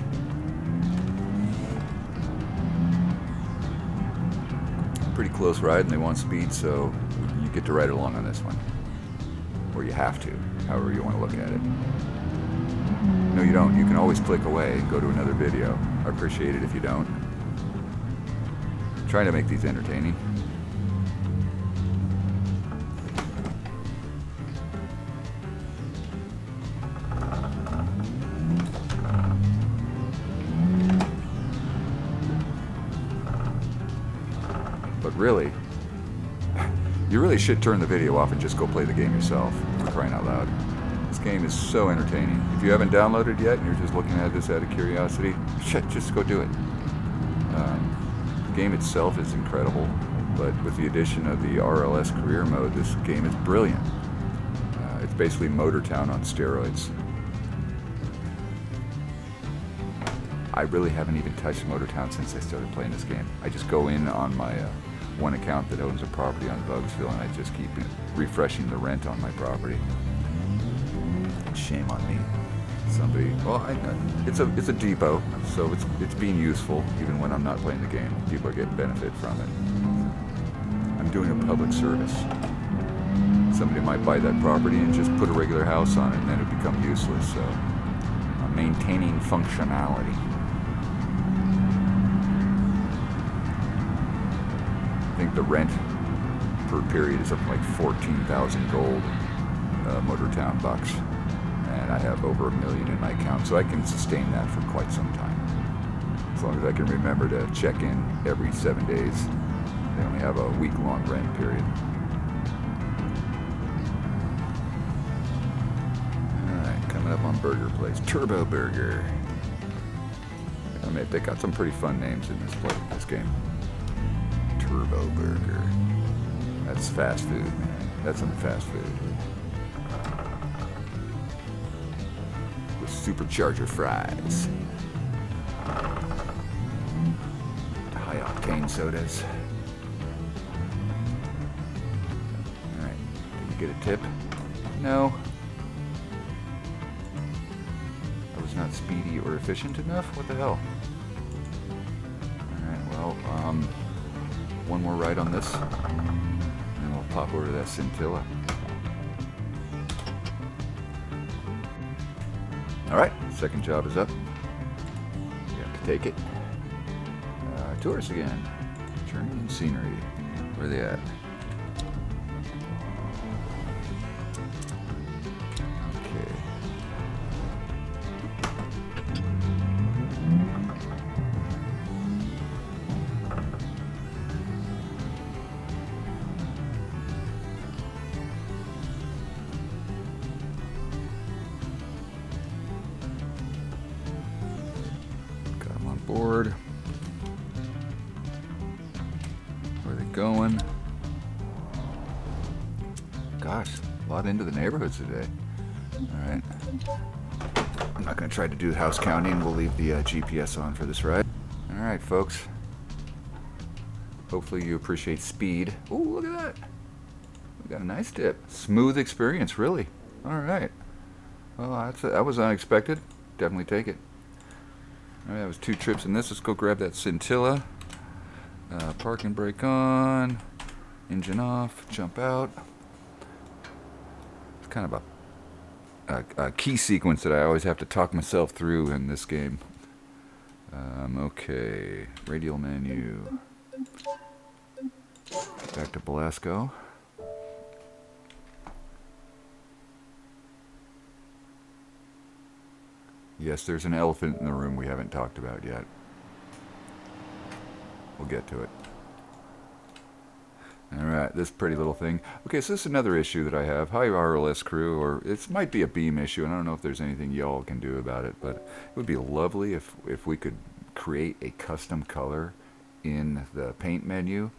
Pretty close ride and they want speed, so you get to ride along on this one. Or you have to, however you want to look at it. No, you don't. You can always click away and go to another video. I appreciate it if you don't. Trying to make these entertaining. But really, you really should turn the video off and just go play the game yourself, for crying out loud. This game is so entertaining. If you haven't downloaded yet and you're just looking at this out of curiosity, shit, just go do it. The game itself is incredible, but with the addition of the RLS career mode, this game is brilliant. It's basically Motor Town on steroids. I really haven't even touched Motor Town since I started playing this game. I just go in on my one account that owns a property on Bugsville, and I just keep refreshing the rent on my property. Shame on me. Somebody, well, it's a depot, so it's being useful even when I'm not playing the game. People are getting benefit from it. I'm doing a public service. Somebody might buy that property and just put a regular house on it, and then it become useless. So I'm maintaining functionality. I think the rent per period is up to like 14,000 gold Motor Town bucks. And I have over 1 million in my account, so I can sustain that for quite some time. As long as I can remember to check in every 7 days. They only have a week-long rent period. Alright, coming up on Burger Place. Turbo Burger. I mean, they got some pretty fun names in this game. Turbo Burger. That's fast food, man. That's some fast food. Supercharger fries. High octane sodas. Alright, did you get a tip? No. I was not speedy or efficient enough? What the hell? Alright, well, one more ride on this, and we'll pop over to that Scintilla. Alright, second job is up. You have to take it. Tourists again. Journey and scenery. Where are they at? Okay. Board. Where are they going? Gosh, a lot into the neighborhoods today. Alright. I'm not going to try to do house counting. We'll leave the GPS on for this ride. Alright, folks. Hopefully you appreciate speed. Ooh, look at that. We got a nice dip. Smooth experience, really. Alright. Well, that was unexpected. Definitely take it. Alright, that was 2 trips in this. Let's go grab that scintilla. Parking brake on. Engine off. Jump out. It's kind of a key sequence that I always have to talk myself through in this game. Okay. Radial menu. Back to Belasco. Yes, there's an elephant in the room we haven't talked about yet. We'll get to it. Alright, this pretty little thing. Okay, so this is another issue that I have. Hi, RLS crew, or it might be a Beam issue, and I don't know if there's anything y'all can do about it, but it would be lovely if we could create a custom color in the paint menu,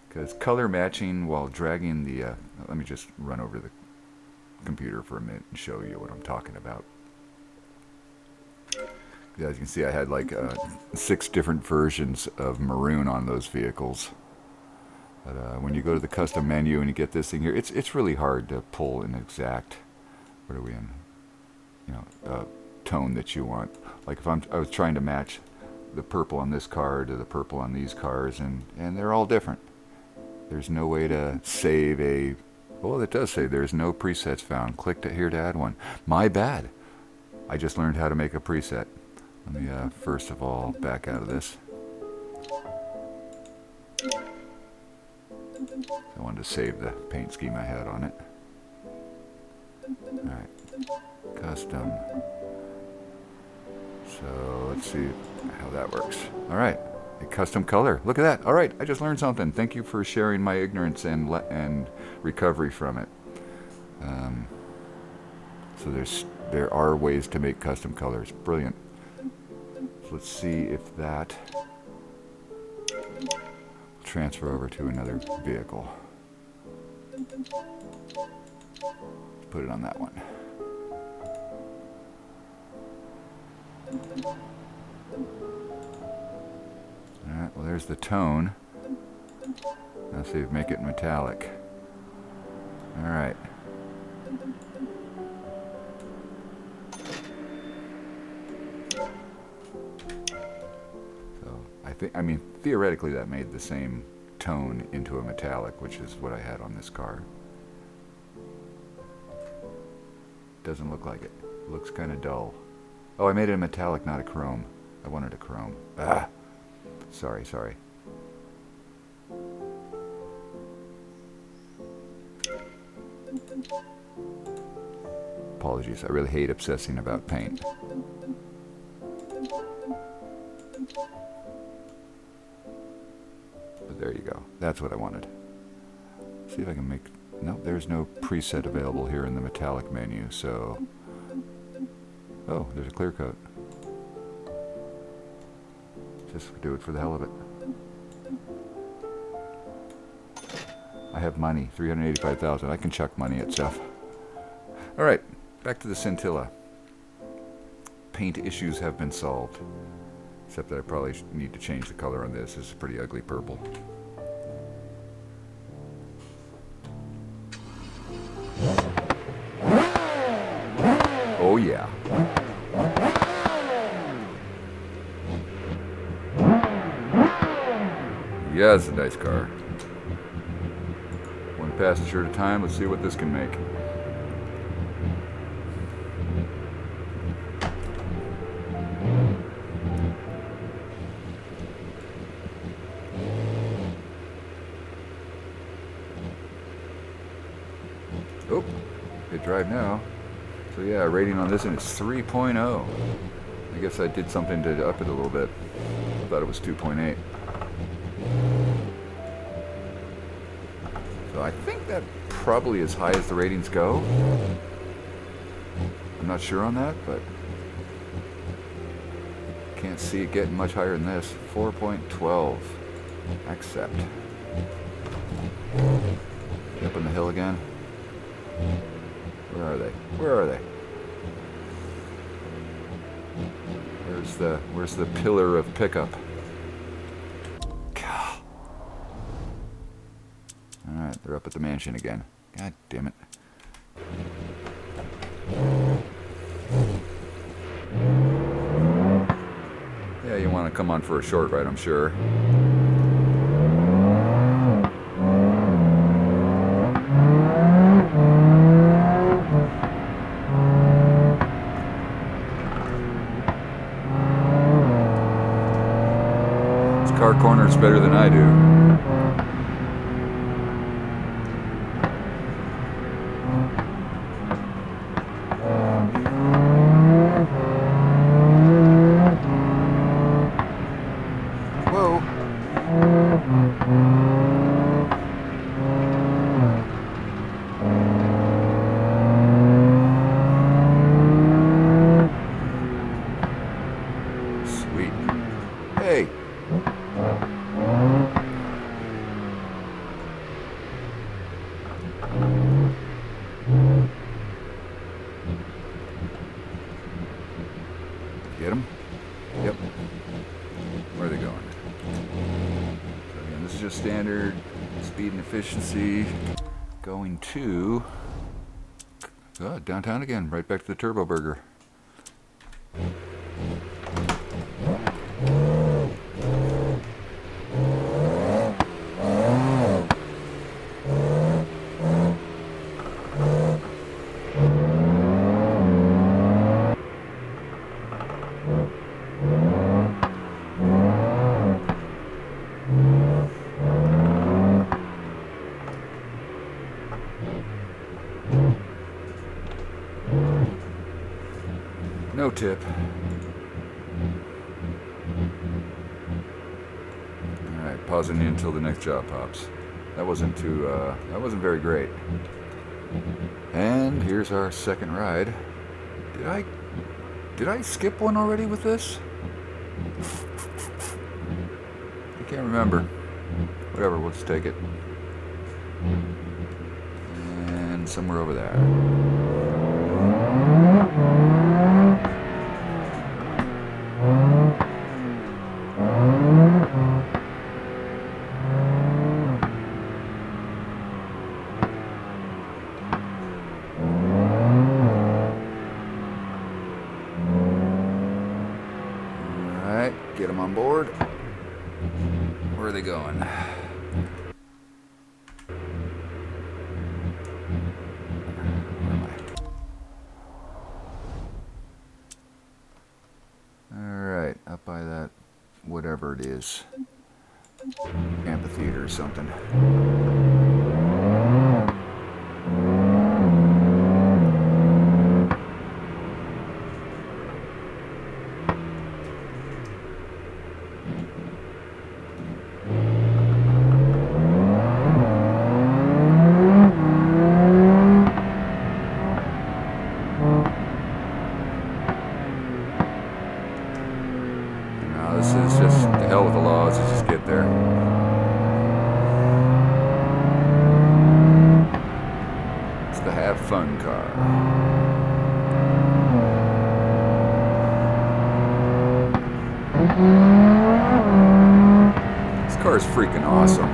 because color matching while dragging the... let me just run over the computer for a minute and show you what I'm talking about. As you can see, I had like 6 different versions of maroon on those vehicles. But when you go to the custom menu and you get this thing here, it's really hard to pull an exact, what are we in, tone that you want. Like if I was trying to match the purple on this car to the purple on these cars, and they're all different. There's no way to save a, well, it does say there's no presets found. Click here to add one. My bad. I just learned how to make a preset. Let me first of all back out of this. I wanted to save the paint scheme I had on it. Alright, custom. So let's see how that works. Alright, a custom color. Look at that. Alright, I just learned something. Thank you for sharing my ignorance and recovery from it. So there are ways to make custom colors. Brilliant. So let's see if that will transfer over to another vehicle. Let's put it on that one. Alright, well there's the tone. Now see if we make it metallic. Alright. I mean, theoretically that made the same tone into a metallic, which is what I had on this car. Doesn't look like it. Looks kind of dull. Oh, I made it a metallic, not a chrome. I wanted a chrome. Ah! Sorry. Apologies, I really hate obsessing about paint. There you go. That's what I wanted. See if I can make... Nope, there's no preset available here in the metallic menu, so... Oh, there's a clear coat. Just do it for the hell of it. I have money, $385,000. I can chuck money at stuff. Alright, back to the scintilla. Paint issues have been solved. Except that I probably need to change the color on this. This is pretty ugly purple. Oh yeah. Yeah, it's a nice car. One passenger at a time. Let's see what this can make. Oh, hit drive now. So yeah, rating on this one is 3.0. I guess I did something to up it a little bit. I thought it was 2.8. So I think that probably as high as the ratings go. I'm not sure on that, but can't see it getting much higher than this. 4.12. Accept. Up on the hill again. Where are they? Where are they? Where's the pillar of pickup? Alright, they're up at the mansion again. God damn it. Yeah, you want to come on for a short ride, I'm sure. This car corners better than I do. Sweet. Hey. Get them? Yep. Where are they going? So again, this is just standard speed and efficiency. Going to downtown again, right back to the Turbo Burger. No tip. Alright, pausing until the next job pops. That wasn't very great. And here's our second ride. Did I skip one already with this? I can't remember. Whatever, we'll just take it. And somewhere over there. Alright, get them on board. Where are they going? Where am I? Alright, up by that, whatever it is. Amphitheater or something. This is just the hell with the laws. Let's just get there. It's the have fun car. This car is freaking awesome.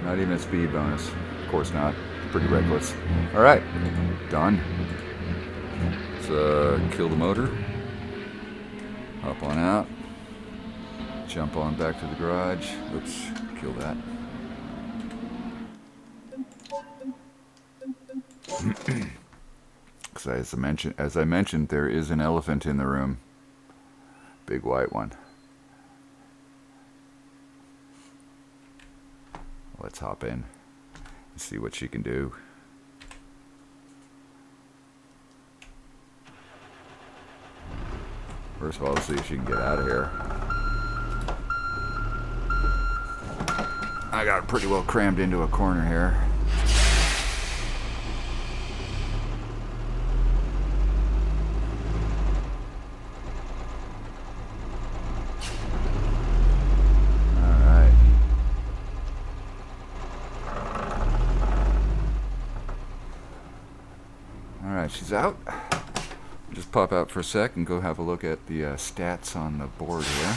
Not even a speed bonus. Of course not. Pretty reckless. Alright. Done. Let's kill the motor. Hop on out. Jump on back to the garage. Oops. Kill that. As I mentioned, there is an elephant in the room. Big white one. Let's hop in and see what she can do. First of all, let's see if she can get out of here. I got pretty well crammed into a corner here. is out. Just pop out for a sec and go have a look at the stats on the board here.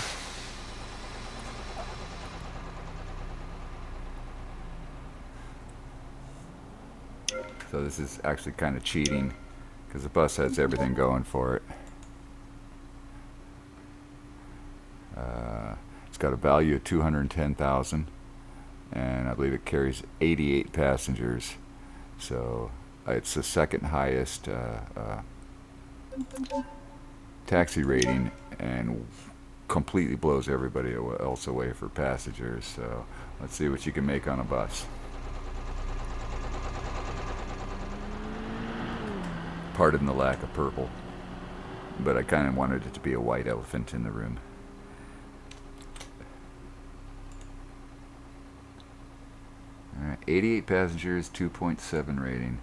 So this is actually kind of cheating because the bus has everything going for it. It's got a value of 210,000, and I believe it carries 88 passengers. So it's the second highest taxi rating, and completely blows everybody else away for passengers. So let's see what you can make on a bus. Pardon the lack of purple, but I kind of wanted it to be a white elephant in the room. Alright, 88 passengers, 2.7 rating.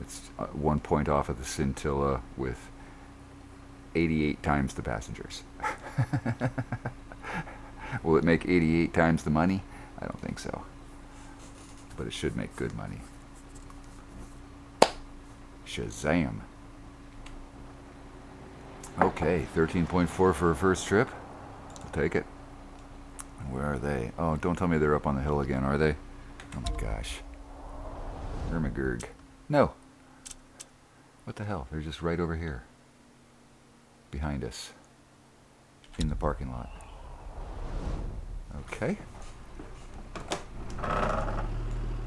It's 1 point off of the Scintilla with 88 times the passengers. Will it make 88 times the money? I don't think so. But it should make good money. Shazam. Okay, 13.4 for a first trip. I'll take it. Where are they? Oh, don't tell me they're up on the hill again, are they? Oh my gosh. Ermagurg. No. What the hell? They're just right over here. Behind us. In the parking lot. Okay.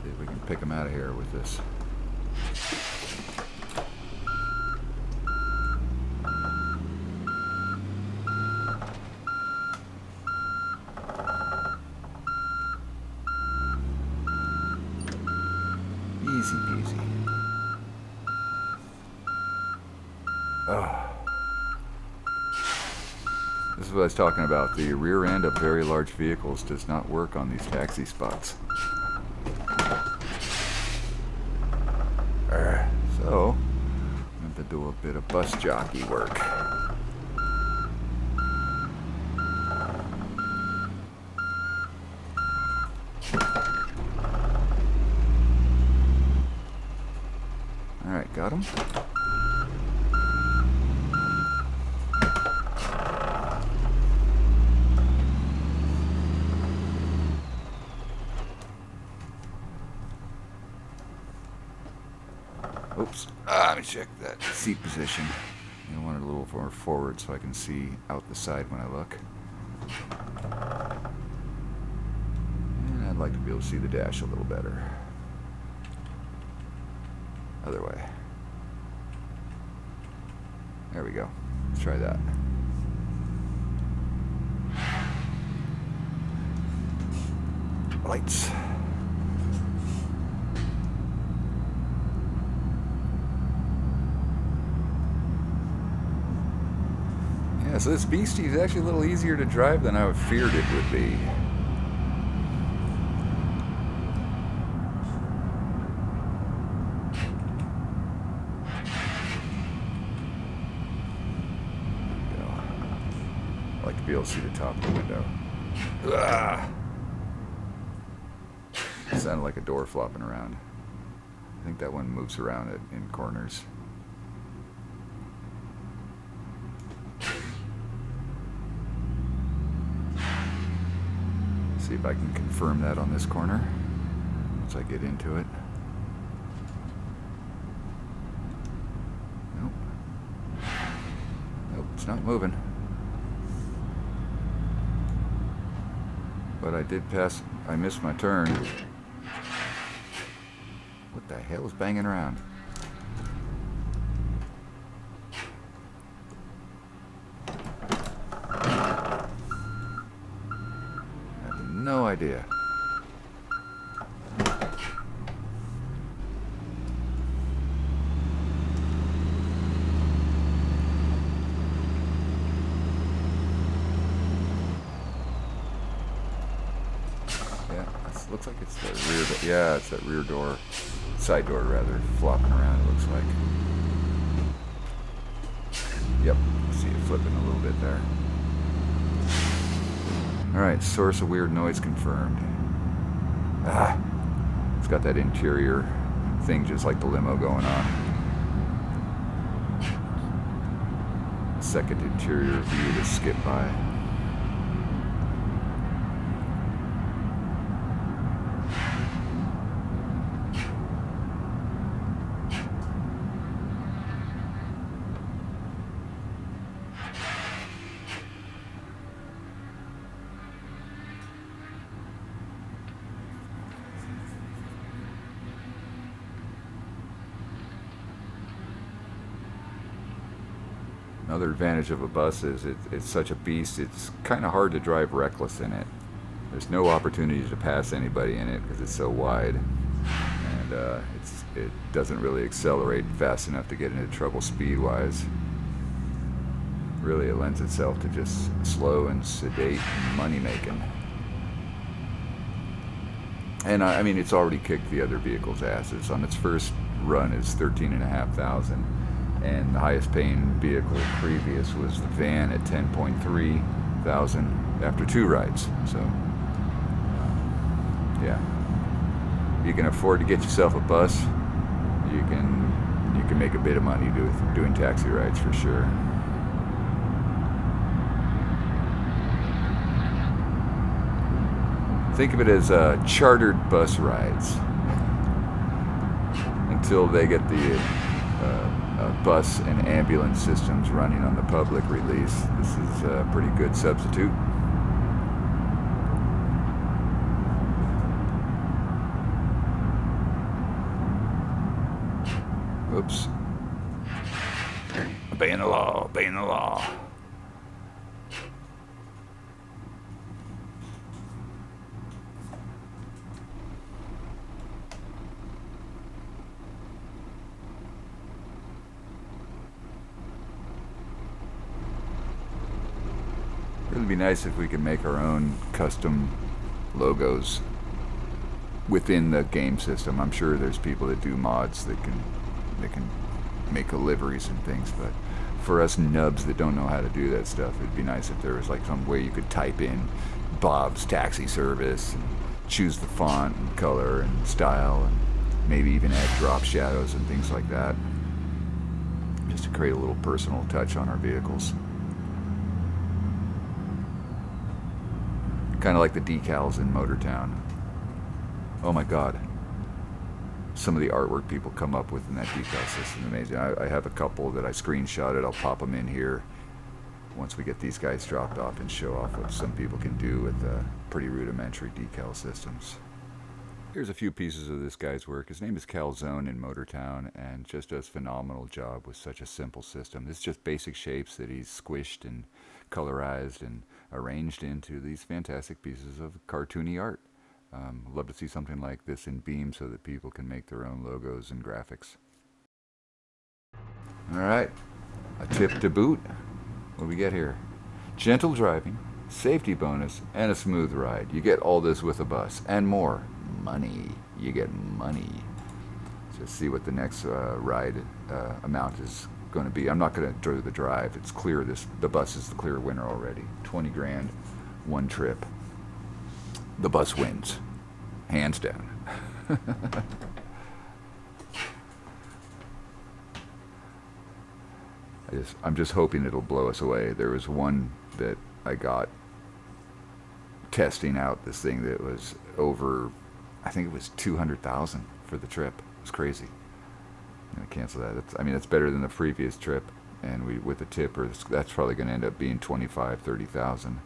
See if we can pick them out of here with this. Easy peasy. Oh. This is what I was talking about. The rear end of very large vehicles does not work on these taxi spots. So, I'm going to do a bit of bus jockey work. Alright, got him. Oops. Let me check that seat position. I want it a little more forward so I can see out the side when I look. And I'd like to be able to see the dash a little better. Other way. There we go. Let's try that. Lights. Yeah, so this beastie is actually a little easier to drive than I feared it would be. I like to be able to see the top of the window. Ugh. It sounded like a door flopping around. I think that one moves around in corners. See if I can confirm that on this corner once I get into it. Nope. Nope, it's not moving. But I did pass, I missed my turn. What the hell is banging around? I have no idea. Looks like it's the rear door. Yeah, it's that rear door, side door rather, flopping around, it looks like. Yep, see it flipping a little bit there. Alright, source of weird noise confirmed. Ah, it's got that interior thing just like the limo going on. Second interior view to skip by. Another advantage of a bus is it's such a beast, it's kind of hard to drive reckless in it. There's no opportunity to pass anybody in it because it's so wide, and it doesn't really accelerate fast enough to get into trouble speed-wise. Really, it lends itself to just slow and sedate money-making. And I mean, it's already kicked the other vehicles' asses. On its first run, it's 13,500. And the highest paying vehicle previous was the van at 10.3 thousand after 2 rides. So yeah, you can afford to get yourself a bus. You can make a bit of money doing taxi rides for sure. Think of it as chartered bus rides until they get the bus and ambulance systems running on the public release. This is a pretty good substitute. Oops. Obeying the law, obeying the law. It would be nice if we could make our own custom logos within the game system. I'm sure there's people that do mods that can make liveries and things, but for us nubs that don't know how to do that stuff, it'd be nice if there was like some way you could type in Bob's Taxi Service and choose the font and color and style, and maybe even add drop shadows and things like that, just to create a little personal touch on our vehicles. Kind of like the decals in Motortown. Oh my god. Some of the artwork people come up with in that decal system is amazing. I have a couple that I screenshotted. I'll pop them in here once we get these guys dropped off and show off what some people can do with pretty rudimentary decal systems. Here's a few pieces of this guy's work. His name is Calzone in Motortown, and just does a phenomenal job with such a simple system. It's just basic shapes that he's squished and colorized and arranged into these fantastic pieces of cartoony art. Love to see something like this in Beam so that people can make their own logos and graphics. Alright, a tip to boot. What do we get here? Gentle driving, safety bonus, and a smooth ride. You get all this with a bus, and more. Money. You get money. Let's see what the next ride amount is going to be. I'm not going to do the drive. It's clear the bus is the clear winner already. 20 grand, one trip. The bus wins, hands down. I'm just hoping it'll blow us away. There was one that I got testing out this thing that was over, I think it was 200,000 for the trip. It was crazy. I'm gonna cancel that. It's better than the previous trip, and with the tipper, that's probably going to end up being 25,000, 30,000.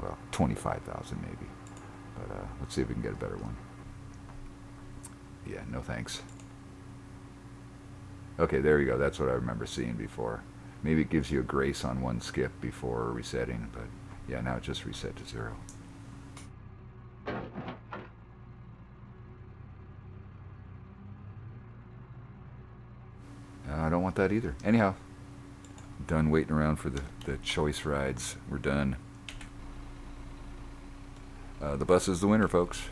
Well, 25,000 maybe. But let's see if we can get a better one. Yeah, no thanks. Okay, there you go. That's what I remember seeing before. Maybe it gives you a grace on one skip before resetting, but yeah, now it just reset to 0. I don't want that either. Anyhow, done waiting around for the choice rides. We're done. The bus is the winner, folks.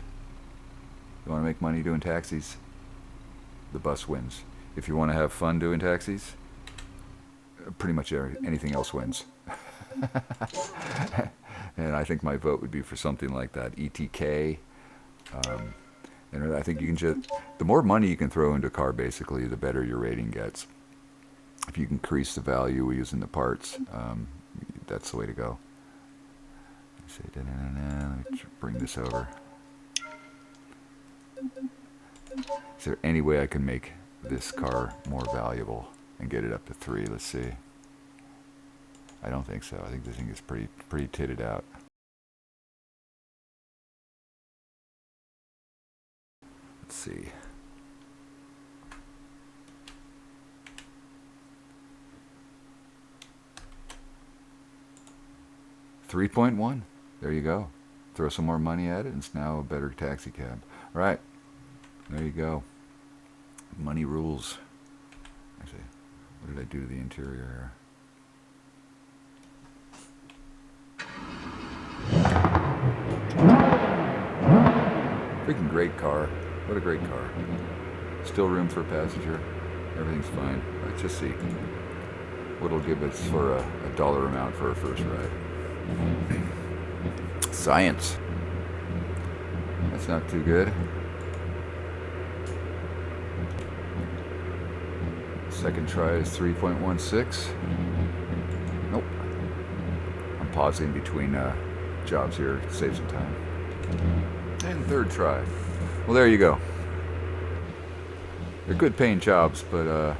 You want to make money doing taxis? The bus wins. If you want to have fun doing taxis, pretty much anything else wins. And I think my vote would be for something like that. ETK. And I think you can just, the more money you can throw into a car, basically, the better your rating gets. If you can increase the value using the parts, that's the way to go. Let me bring this over. Is there any way I can make this car more valuable and get it up to 3? Let's see. I don't think so. I think this thing is pretty titted out. Let's see. $3.1. There you go. Throw some more money at it, and it's now a better taxi cab. All right. There you go. Money rules. Actually, what did I do to the interior here? Freaking great car. What a great car. Still room for a passenger. Everything's fine. Let's just see what it'll give us for a dollar amount for our first ride. Science. That's not too good. Second try is 3.16. Nope. I'm pausing between jobs here to save some time. And third try. Well, there you go. They're good paying jobs, but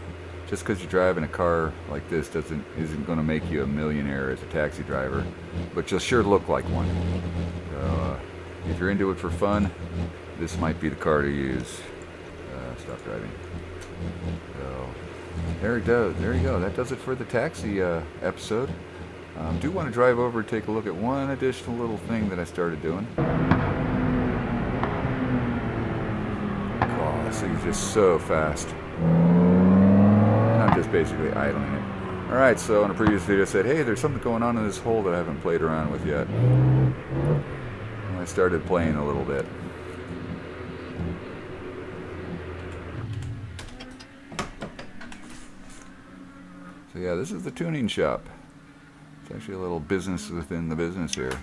just because you're driving a car like this isn't going to make you a millionaire as a taxi driver, but you'll sure look like one. So if you're into it for fun, this might be the car to use. Stop driving. So there it does. There you go. That does it for the taxi episode. Do want to drive over and take a look at one additional little thing that I started doing. Oh, this thing's just so fast. And I'm just basically idling it. Alright, so in a previous video I said, hey, there's something going on in this hole that I haven't played around with yet. And I started playing a little bit. So yeah, this is the tuning shop. It's actually a little business within the business here.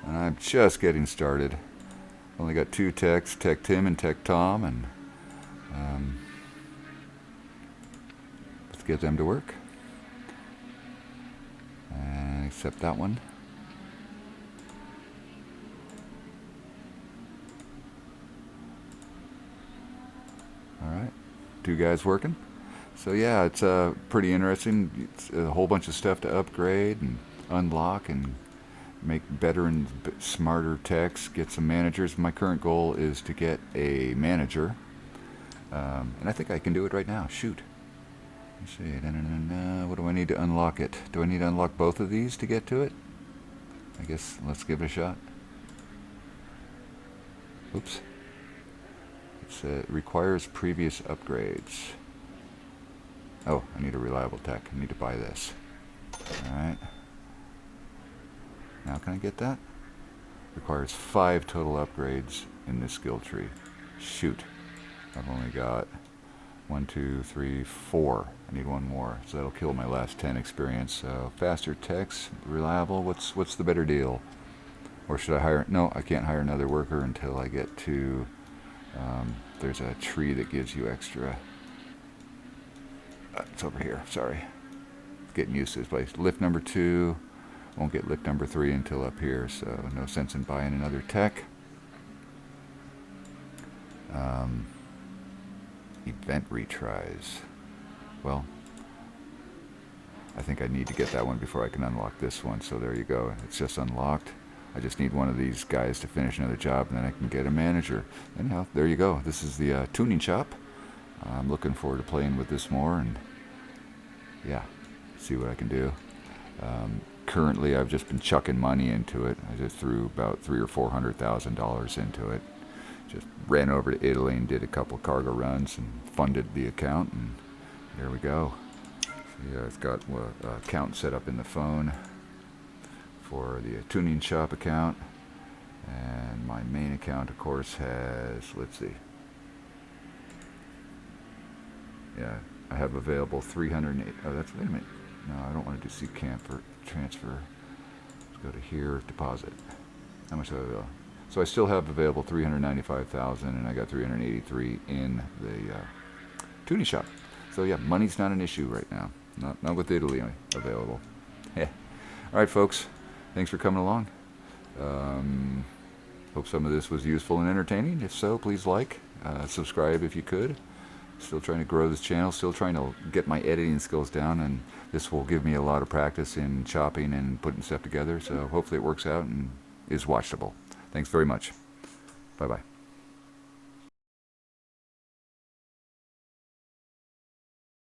And I'm just getting started. Only got 2 techs, Tech Tim and Tech Tom, and let's get them to work. And accept that one. Alright, 2 guys working. So yeah, it's pretty interesting. It's a whole bunch of stuff to upgrade and unlock and make better and smarter techs, get some managers. My current goal is to get a manager. And I think I can do it right now. Shoot. Let's see. What do I need to unlock it? Do I need to unlock both of these to get to it? I guess let's give it a shot. Oops. It requires previous upgrades. Oh, I need a reliable tech. I need to buy this. Alright. Now can I get that? Requires 5 total upgrades in this skill tree. Shoot. I've only got 1, 2, 3, 4. I need 1 more. So that'll kill my last 10 experience. So faster techs, reliable. What's the better deal? Or should I hire? No, I can't hire another worker until I get to there's a tree that gives you extra. It's over here, sorry. Getting used to this place. Lift number 2. Won't get lift number 3 until up here, so no sense in buying another tech. Event retries. Well, I think I need to get that one before I can unlock this one, so there you go. It's just unlocked. I just need one of these guys to finish another job, and then I can get a manager. Anyhow, there you go. This is the tuning shop. I'm looking forward to playing with this more and yeah, see what I can do. Currently, I've just been chucking money into it. I just threw about $300,000 or $400,000 into it. Just ran over to Italy and did a couple cargo runs and funded the account, and there we go. So yeah, I've got an account set up in the phone for the tuning shop account, and my main account, of course, has, let's see. Yeah, I have available 308. Oh, that's, wait a minute. No, I don't want to do C-Camp for transfer. Let's go to here, deposit. How much do I have? So I still have available 395,000, and I got 383 in the tuning shop. So yeah, money's not an issue right now. Not with Italy available. Yeah. All right, folks. Thanks for coming along. Hope some of this was useful and entertaining. If so, please like, subscribe if you could. Still trying to grow this channel. Still trying to get my editing skills down, and this will give me a lot of practice in chopping and putting stuff together. So hopefully it works out and is watchable. Thanks very much. Bye-bye.